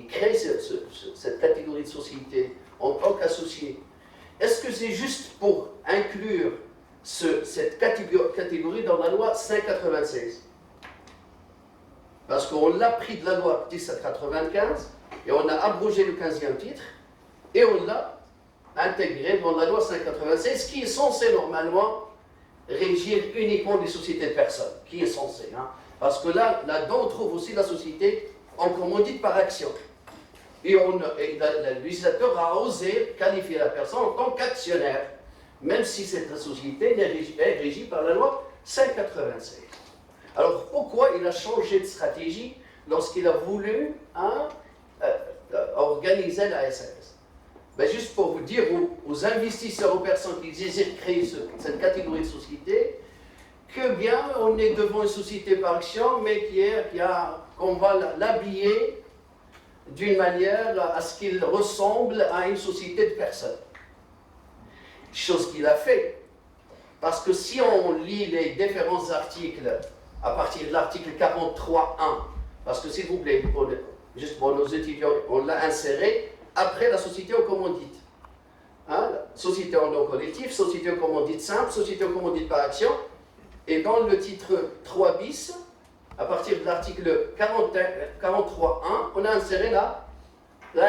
crée cette catégorie de société en tant qu'associé. Est-ce que c'est juste pour inclure cette catégorie dans la loi 596? Parce qu'on l'a pris de la loi 1795 et on a abrogé le 15e titre et on l'a intégré dans la loi 596 qui est censé normalement régir uniquement les sociétés de personnes, qui est censé. Parce que là-dedans, on trouve aussi la société en commandite par action. Et le législateur a osé qualifier la personne en tant qu'actionnaire, même si cette société est régie par la loi 596. Alors pourquoi il a changé de stratégie lorsqu'il a voulu organiser la SAS? Juste pour vous dire aux investisseurs, aux personnes qui désirent créer cette catégorie de société, que bien on est devant une société par action, mais qu'on va l'habiller d'une manière à ce qu'il ressemble à une société de personnes. Chose qu'il a fait. Parce que si on lit les différents articles, à partir de l'article 43.1, parce que s'il vous plaît, juste pour nos étudiants, on l'a inséré après la société en commandite. Société en nom collectif, société en commandite simple, société en commandite par action. Et dans le titre 3 bis, à partir de l'article 43.1, on a inséré la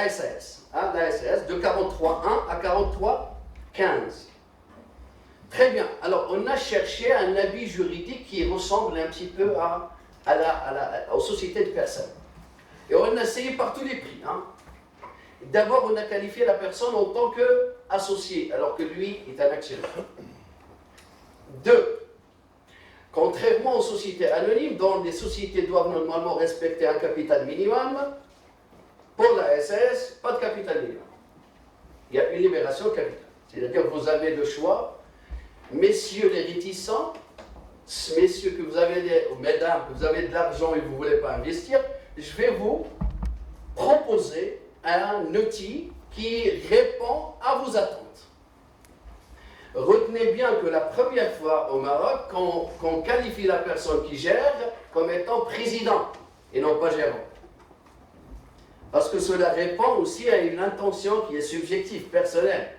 SAS. La SAS de 43.1 à 43.15. Très bien. Alors, on a cherché un habit juridique qui ressemble un petit peu aux sociétés de personnes. Et on a essayé par tous les prix. D'abord, on a qualifié la personne en tant qu'associé, alors que lui est un actionnaire. 2. Contrairement aux sociétés anonymes, dont les sociétés doivent normalement respecter un capital minimum, pour la SAS, pas de capital minimum. Il y a une libération de capital. C'est-à-dire que vous avez le choix, messieurs les réticents, messieurs que vous avez, ou mesdames, que vous avez de l'argent et que vous ne voulez pas investir, je vais vous proposer un outil qui répond à vos attentes. Retenez bien que la première fois au Maroc, qu'on qualifie la personne qui gère comme étant président et non pas gérant. Parce que cela répond aussi à une intention qui est subjective, personnelle.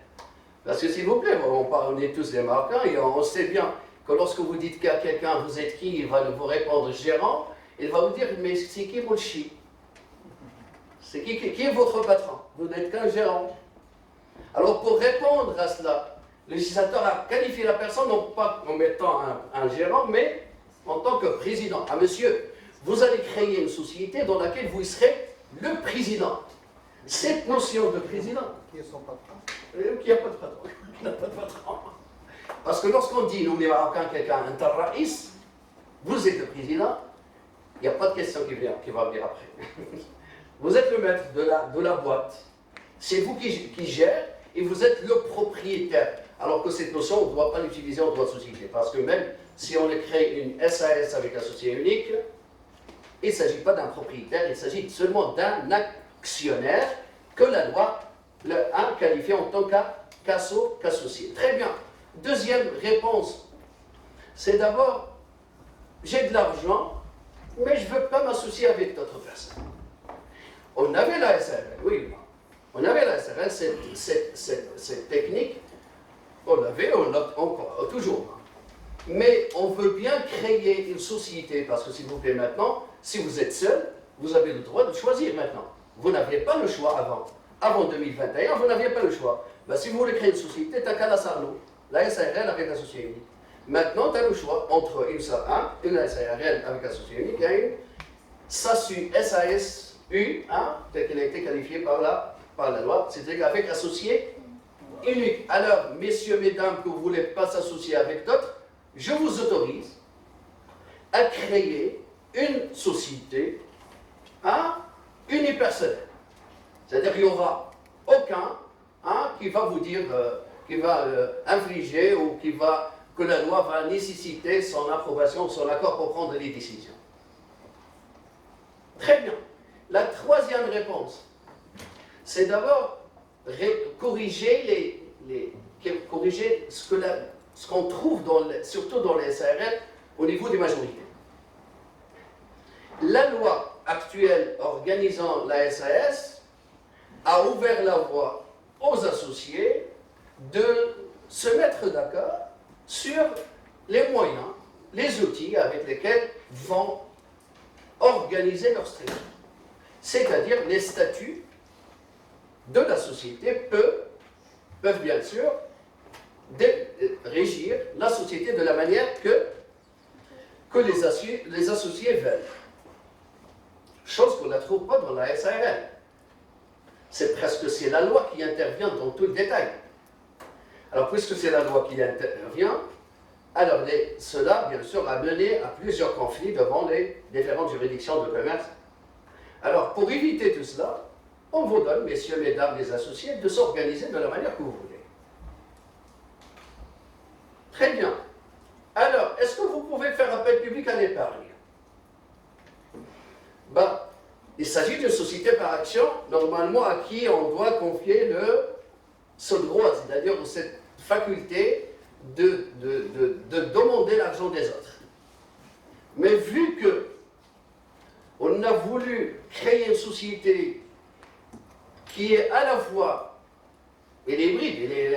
Parce que s'il vous plaît, on est tous des Marocains et on sait bien que lorsque vous dites qu'à quelqu'un vous êtes qui, il va vous répondre gérant, il va vous dire mais c'est qui mon chi? C'est qui est votre patron? Vous n'êtes qu'un gérant. Alors pour répondre à cela, le législateur a qualifié la personne non pas en mettant un gérant, mais en tant que président. Ah monsieur, vous allez créer une société dans laquelle vous serez le président. Cette notion de président. Qui est son patron? Qui n'a pas de patron. Qui n'a pas de patron. Parce que lorsqu'on dit, nous les Marocains, quelqu'un, un tarraïs, vous êtes le président, il n'y a pas de question qui va venir après. Vous êtes le maître de la boîte. C'est vous qui gère et vous êtes le propriétaire. Alors que cette notion, on ne doit pas l'utiliser en droit de société. Parce que même si on crée une SAS avec un associé unique, il ne s'agit pas d'un propriétaire, il s'agit seulement d'un actionnaire que la loi a qualifié en tant qu'associé. Très bien. Deuxième réponse, c'est d'abord, j'ai de l'argent, mais je ne veux pas m'associer avec d'autres personnes. On avait la SRL, oui, on avait la SRL, cette technique, on l'avait, on l'a encore, toujours. Mais on veut bien créer une société, parce que s'il vous plaît maintenant, si vous êtes seul, vous avez le droit de choisir maintenant. Vous n'aviez pas le choix avant. Avant 2021, vous n'aviez pas le choix. Ben, si vous voulez créer une société, tu n'as qu'à la SARLO, la SARL avec associé unique. Maintenant, tu as le choix entre une SARL, une SARL avec associé unique et une SASU, SASU, telle qu'elle a été qualifiée par la loi, c'est-à-dire avec associé unique. Alors, messieurs, mesdames, que vous ne voulez pas s'associer avec d'autres, je vous autorise à créer une société unipersonnelle. C'est-à-dire qu'il n'y aura aucun qui va vous dire, qui va infliger ou que la loi va nécessiter son approbation, son accord pour prendre les décisions. Très bien. La troisième réponse, c'est d'abord corriger corriger ce qu'on trouve surtout dans les SARL au niveau des majorités. La loi actuelle organisant la SAS a ouvert la voie aux associés de se mettre d'accord sur les moyens, les outils avec lesquels vont organiser leur structure. C'est-à-dire les statuts de la société peuvent bien sûr régir la société de la manière que les associés veulent. Chose qu'on ne trouve pas dans la SARL. C'est la loi qui intervient dans tout le détail. Alors, puisque c'est la loi qui intervient, alors cela, bien sûr, a mené à plusieurs conflits devant les différentes juridictions de commerce. Alors, pour éviter tout cela, on vous donne, messieurs, mesdames, les associés, de s'organiser de la manière que vous voulez. Très bien. Alors, est-ce que vous pouvez faire appel public à l'épargne? Il s'agit d'une société par action, normalement à qui on doit confier ce droit, c'est-à-dire cette faculté de demander l'argent des autres. Mais vu que on a voulu créer une société qui est à la fois, elle est hybride, elle est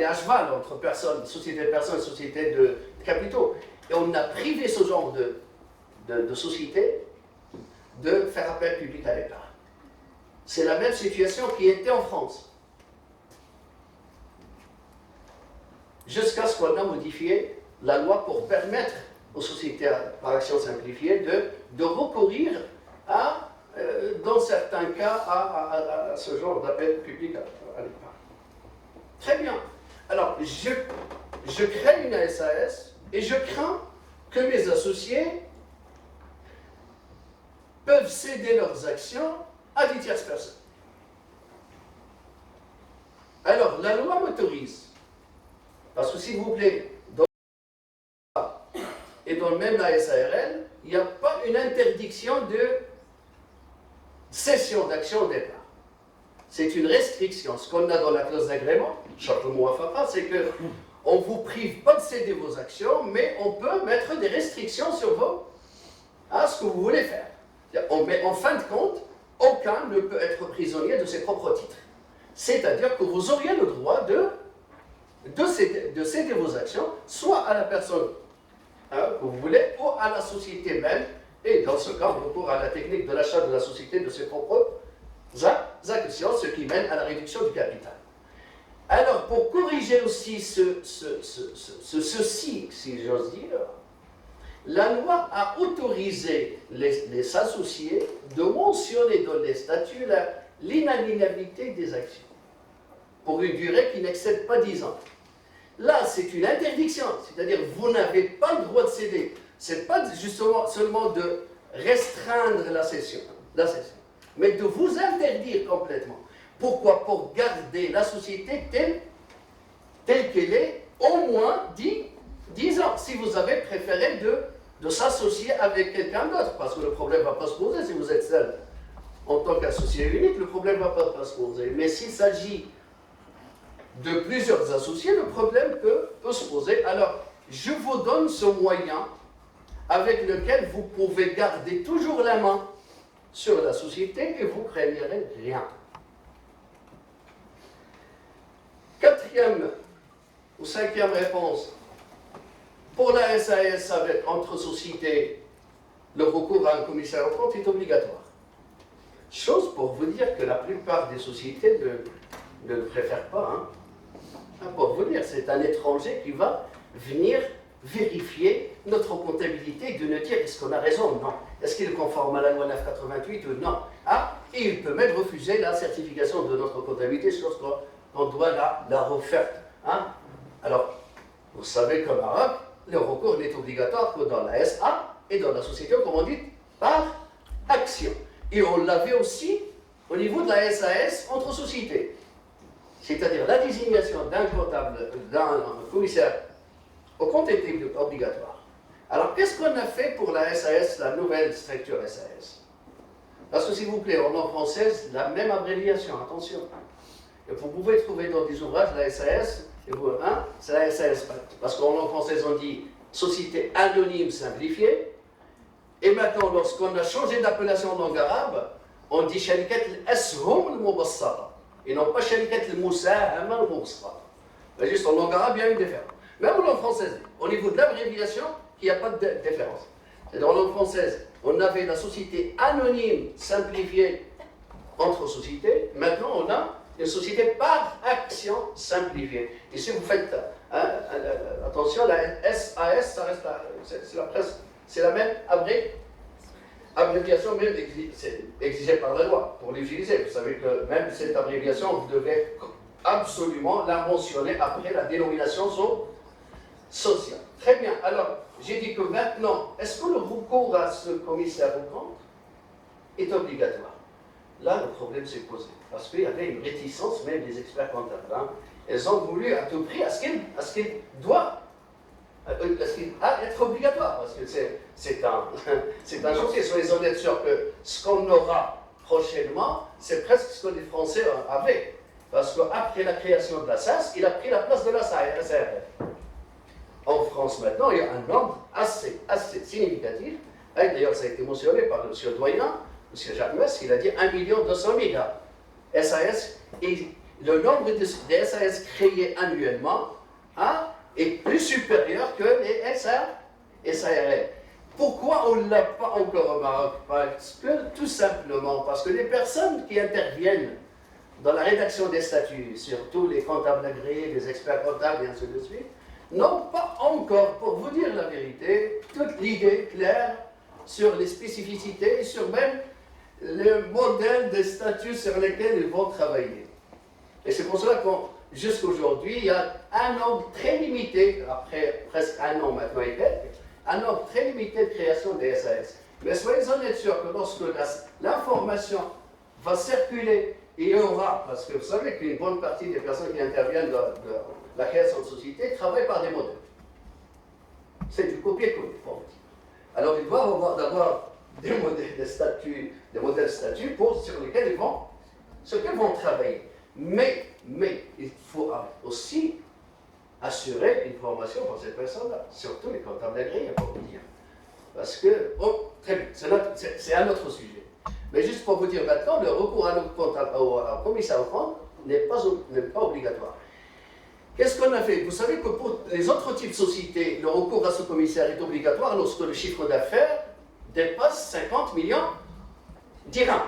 à cheval entre personnes, société de personnes, société de capitaux, et on a privé ce genre de société de faire appel public à l'épargne. C'est la même situation qui était en France. Jusqu'à ce qu'on a modifié la loi pour permettre aux sociétés par action simplifiée de recourir dans certains cas, à ce genre d'appel public à l'épargne. Très bien. Alors, je crée une SAS et je crains que mes associés peuvent céder leurs actions à des tierces personnes. Alors, la loi m'autorise, parce que s'il vous plaît, dans le loi et dans le même la SARL, il n'y a pas une interdiction de cession d'action au départ. C'est une restriction. Ce qu'on a dans la clause d'agrément, c'est qu'on ne vous prive pas de céder vos actions, mais on peut mettre des restrictions sur ce que vous voulez faire. Mais en fin de compte, aucun ne peut être prisonnier de ses propres titres. C'est-à-dire que vous auriez le droit de céder vos actions, soit à la personne que vous voulez, ou à la société même, et dans ce cas, on recourt à la technique de l'achat de la société de ses propres actions, ce qui mène à la réduction du capital. Alors, pour corriger aussi ceci, si j'ose dire, la loi a autorisé les associés de mentionner dans les statuts l'inaliénabilité des actions pour une durée qui n'excède pas 10 ans. Là, c'est une interdiction, c'est-à-dire vous n'avez pas le droit de céder. Ce n'est pas justement seulement de restreindre la cession, mais de vous interdire complètement. Pourquoi? Pour garder la société telle qu'elle est au moins 10 ans, si vous avez préféré de s'associer avec quelqu'un d'autre, parce que le problème ne va pas se poser si vous êtes seul. En tant qu'associé unique, le problème ne va pas se poser. Mais s'il s'agit de plusieurs associés, le problème peut se poser. Alors, je vous donne ce moyen avec lequel vous pouvez garder toujours la main sur la société et vous ne craignez rien. Quatrième ou cinquième réponse. Pour la SAS, avec entre sociétés, le recours à un commissaire aux comptes est obligatoire. Chose pour vous dire que la plupart des sociétés ne le préfèrent pas. Pour vous dire, c'est un étranger qui va venir vérifier notre comptabilité et de nous dire est-ce qu'on a raison ou non. Est-ce qu'il est conforme à la loi 988 ou non. Et il peut même refuser la certification de notre comptabilité lorsqu'on doit la refaire. Alors, vous savez qu'au Maroc, le recours n'est obligatoire que dans la SA et dans la société, comme on dit, par action. Et on l'avait aussi au niveau de la SAS entre sociétés. C'est-à-dire la désignation d'un comptable, d'un commissaire au compte était obligatoire. Alors, qu'est-ce qu'on a fait pour la SAS, la nouvelle structure SAS? Parce que, s'il vous plaît, en langue française, la même abréviation, attention. Et vous pouvez trouver dans des ouvrages la SAS, c'est la SAS. Parce qu'en langue française, on dit Société anonyme simplifiée. Et maintenant, lorsqu'on a changé d'appellation en langue arabe, on dit Sharikat al-Ashum al-Mubassara. Et non pas Sharikat al-Musahama al-Mubassara. Juste en langue arabe, il y a une différence. Même en langue française, au niveau de l'abréviation, il n'y a pas de différence. C'est-à-dire en langue française, on avait la société anonyme simplifiée entre sociétés. Maintenant, on a une société par action simplifiée. Et si vous faites attention, la SAS, ça reste c'est la même abréviation, même exigée par la loi pour l'utiliser. Vous savez que même cette abréviation, vous devez absolument la mentionner après la dénomination sociale. Très bien. Alors, j'ai dit que maintenant, est-ce que le recours à ce commissaire au compte est obligatoire? Là, le problème s'est posé. Parce qu'il y avait une réticence, même des experts comptables. Elles ont voulu à tout prix à ce qu'il doit être obligatoire. Parce que c'est un chantier. Soyez honnêtes sûr que ce qu'on aura prochainement, c'est presque ce que les Français avaient. Parce qu'après la création de la SAS, il a pris la place de la SARL. En France, maintenant, il y a un nombre assez significatif. D'ailleurs, ça a été mentionné par le doyen, M. Jacques Mess, il a dit 1 200 000 SAS. Et le nombre de SAS créés annuellement est plus supérieur que les SARL. Pourquoi on ne l'a pas encore au Maroc? Tout simplement parce que les personnes qui interviennent dans la rédaction des statuts, surtout les comptables agréés, les experts comptables et ainsi de suite, n'ont pas encore, pour vous dire la vérité, toute l'idée claire sur les spécificités et sur même le modèle des statuts sur lesquels ils vont travailler. Et c'est pour cela jusqu'aujourd'hui, il y a un nombre très limité, après presque un an maintenant et quelques, un nombre très limité de création des SAS. Mais soyez honnêtes sûrs que lorsque l'information va circuler, et il y aura, parce que vous savez qu'une bonne partie des personnes qui interviennent dans la création de société travaillent par des modèles. C'est du copier-coller, pour vous dire. Alors ils doivent avoir d'abord des modèles de statut, sur lesquels ils vont travailler. Mais il faut aussi assurer une formation pour ces personnes-là, surtout les comptables agréés, pour vous dire. Parce que, très bien, c'est un autre sujet. Mais juste pour vous dire maintenant, le recours à notre commissaire aux comptes n'est pas obligatoire. Qu'est-ce qu'on a fait? Vous savez que pour les autres types de sociétés, le recours à ce commissaire est obligatoire lorsque le chiffre d'affaires dépasse 50 millions dirhams.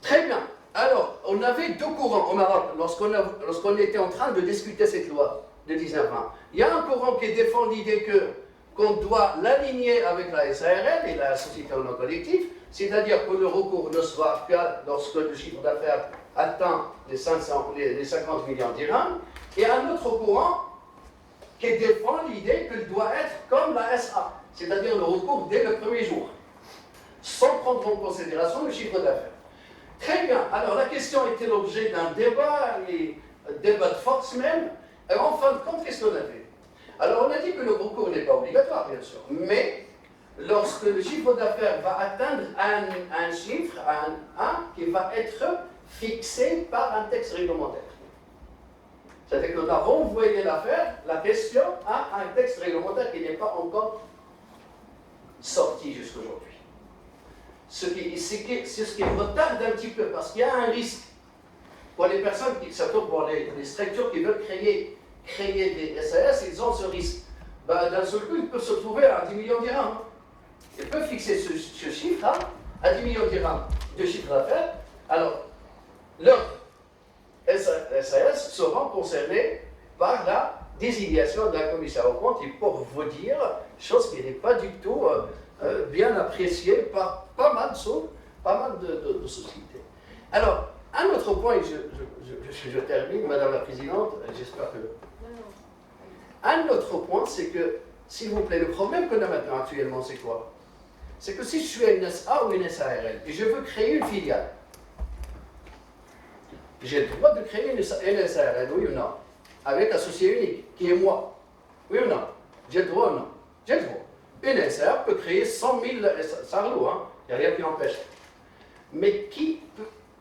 Très bien. Alors, on avait deux courants au Maroc lorsqu'on était en train de discuter cette loi de 1920. Il y a un courant qui défend l'idée qu'on doit l'aligner avec la SARL et la société en nom collectif, c'est-à-dire que le recours ne soit que lorsque le chiffre d'affaires atteint les 50 millions de dirhams, et un autre courant qui défend l'idée qu'il doit être comme la SA, c'est-à-dire le recours dès le premier jour, sans prendre en considération le chiffre d'affaires. Très bien, alors la question était l'objet d'un débat, et débat de force même, et en fin de compte, qu'est-ce qu'on a fait? Alors on a dit que le recours n'est pas obligatoire, bien sûr, mais lorsque le chiffre d'affaires va atteindre un chiffre, qui va être fixé par un texte réglementaire. C'est-à-dire qu'on a renvoyé la question à un texte réglementaire qui n'est pas encore sorti jusqu'aujourd'hui. C'est ce qui retarde un petit peu, parce qu'il y a un risque pour les personnes, surtout pour les structures qui veulent créer des SAS, ils ont ce risque. D'un seul coup, ils peuvent se trouver à 10 millions de dirhams. Ils peuvent fixer ce chiffre à 10 millions de dirhams de chiffre d'affaires. Alors, leurs SAS seront concernés par la désignation d'un commissaire aux comptes, et pour vous dire, chose qui n'est pas du tout bien appréciée par pas mal de sociétés. Alors, un autre point, et je termine, Madame la Présidente, j'espère que... Un autre point, c'est que, s'il vous plaît, le problème qu'on a maintenant actuellement, c'est quoi? C'est que si je suis une SA ou une SARL, et je veux créer une filiale, j'ai le droit de créer une SARL, oui ou non? Avec associé unique, qui est moi. Oui ou non? J'ai le droit ou non? J'ai le droit. Une SARL peut créer 100 000 SARLO, hein? Il n'y a rien qui empêche. Mais qui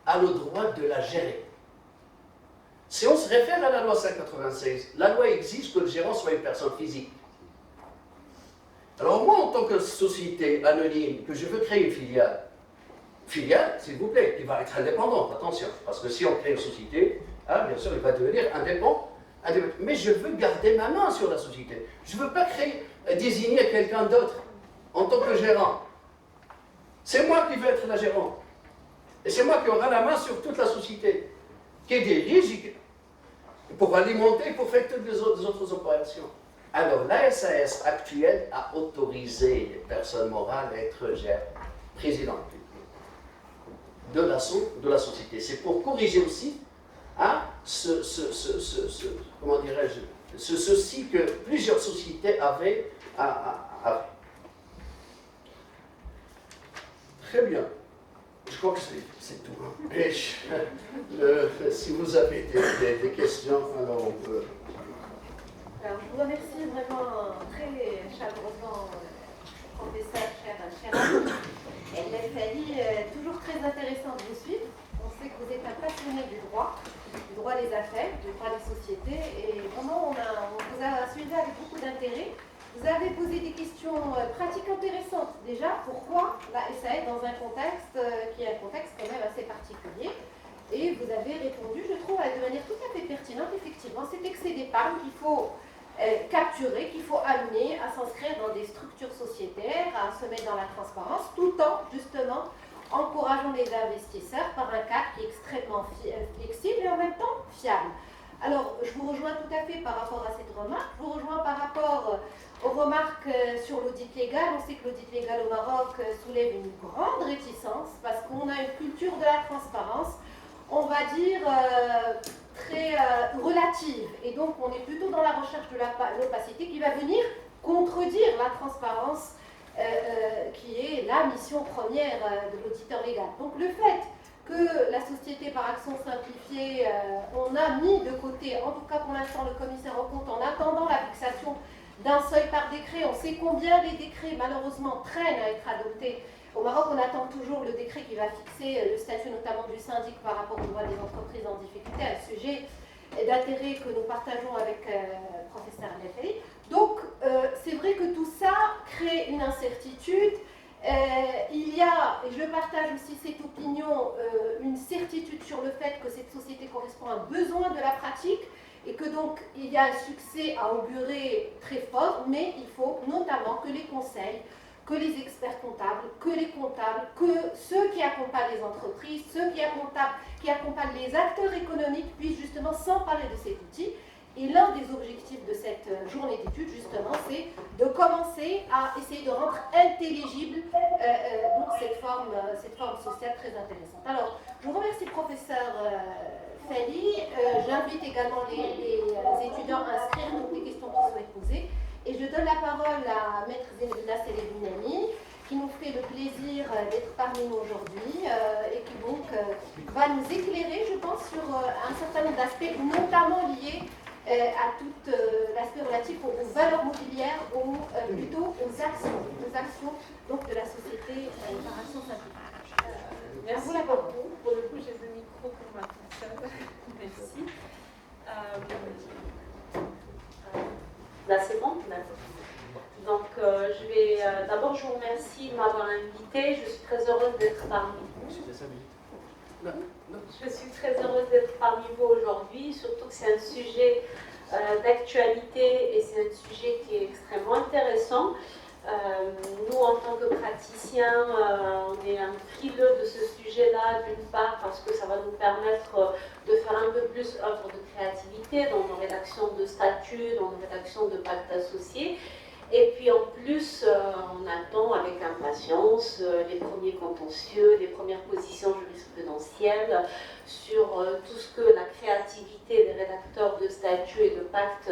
a le droit de la gérer? Si on se réfère à la loi 196, la loi exige que le gérant soit une personne physique. Alors moi, en tant que société anonyme, que je veux créer une filiale, s'il vous plaît, qui va être indépendante, attention, parce que si on crée une société, bien sûr, il va devenir indépendant, mais je veux garder ma main sur la société. Je ne veux pas désigner quelqu'un d'autre en tant que gérant. C'est moi qui veux être la gérante. Et c'est moi qui aura la main sur toute la société, qui dirige pour alimenter, pour faire toutes les autres opérations. Alors, la SAS actuelle a autorisé les personnes morales à être présidentes de la société. C'est pour corriger aussi comment dirais-je, ce souci que plusieurs sociétés avaient. Très bien. Je crois que c'est tout. Et si vous avez des questions, alors on peut... Alors, je vous remercie vraiment très chaleureusement, professeur cher ami. Elle est toujours très intéressant de vous suivre. On sait que vous êtes un passionné du droit des affaires, du droit des sociétés, et vraiment on vous a suivi avec beaucoup d'intérêt. Vous avez posé des questions pratiques intéressantes. Déjà, pourquoi la SAS dans un contexte qui est un contexte quand même assez particulier? Et vous avez répondu, je trouve, de manière tout à fait pertinente. Effectivement, c'est excès d'épargne qu'il faut capturer, qu'il faut amener à s'inscrire dans des structures sociétaires, à se mettre dans la transparence, tout en, justement, encourageant les investisseurs par un cadre qui est extrêmement flexible et en même temps fiable. Alors, je vous rejoins tout à fait par rapport à cette remarque. Je vous rejoins par rapport aux remarques sur l'audit légal. On sait que l'audit légal au Maroc soulève une grande réticence parce qu'on a une culture de la transparence, on va dire, très relative. Et donc, on est plutôt dans la recherche de l'opacité qui va venir contredire la transparence qui est la mission première de l'auditeur légal. Donc, le fait que la société par action simplifiée, on a mis de côté, en tout cas pour l'instant, le commissaire aux comptes en attendant la fixation d'un seuil par décret. On sait combien les décrets, malheureusement, traînent à être adoptés. Au Maroc, on attend toujours le décret qui va fixer le statut notamment du syndic par rapport aux droits des entreprises en difficulté, un sujet d'intérêt que nous partageons avec le professeur Lefebvre. Donc, c'est vrai que tout ça crée une incertitude. Il y a, et je partage aussi cette opinion, une certitude sur le fait que cette société correspond à un besoin de la pratique et que donc il y a un succès à augurer très fort, mais il faut notamment que les conseils, que les experts comptables, que les comptables, que ceux qui accompagnent les entreprises, ceux qui accompagnent les acteurs économiques puissent justement s'emparer de cet outil. Et l'un des objectifs de cette journée d'études, justement, c'est de commencer à essayer de rendre intelligible donc cette forme sociale très intéressante. Alors, je vous remercie, professeur Fally. J'invite également les étudiants à inscrire toutes les questions qu'ils souhaitent poser. Et je donne la parole à Maître Zenebina Selebinani, qui nous fait le plaisir d'être parmi nous aujourd'hui et qui donc va nous éclairer, je pense, sur un certain nombre d'aspects, notamment liés à tout l'aspect relatif aux valeurs mobilières ou plutôt aux actions donc, de la société par action simplifiée. Merci beaucoup. Pour le coup, j'ai le micro pour ma personne. Merci. Là, c'est bon. Donc, je vais d'abord, je vous remercie de m'avoir invitée. Je suis très heureuse d'être parmi vous. Je suis très heureuse d'être parmi vous aujourd'hui, surtout que c'est un sujet d'actualité et c'est un sujet qui est extrêmement intéressant. Nous, en tant que praticiens, on est un frileux de ce sujet-là, d'une part parce que ça va nous permettre de faire un peu plus œuvre de créativité dans nos rédactions de statuts, dans nos rédactions de pactes associés. Et puis en plus, on attend avec impatience les premiers contentieux, les premières positions jurisprudentielles sur tout ce que la créativité des rédacteurs de statuts et de pactes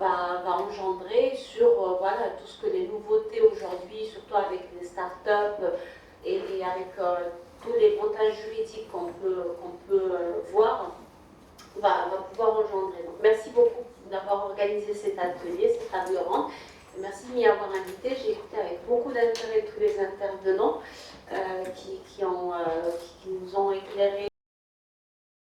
va engendrer, sur voilà, tout ce que les nouveautés aujourd'hui, surtout avec les startups et avec tous les montages juridiques qu'on peut voir, va pouvoir engendrer. Donc, merci beaucoup d'avoir organisé cet atelier, cette table ronde. Merci de m'y avoir invité. J'ai écouté avec beaucoup d'intérêt tous les intervenants.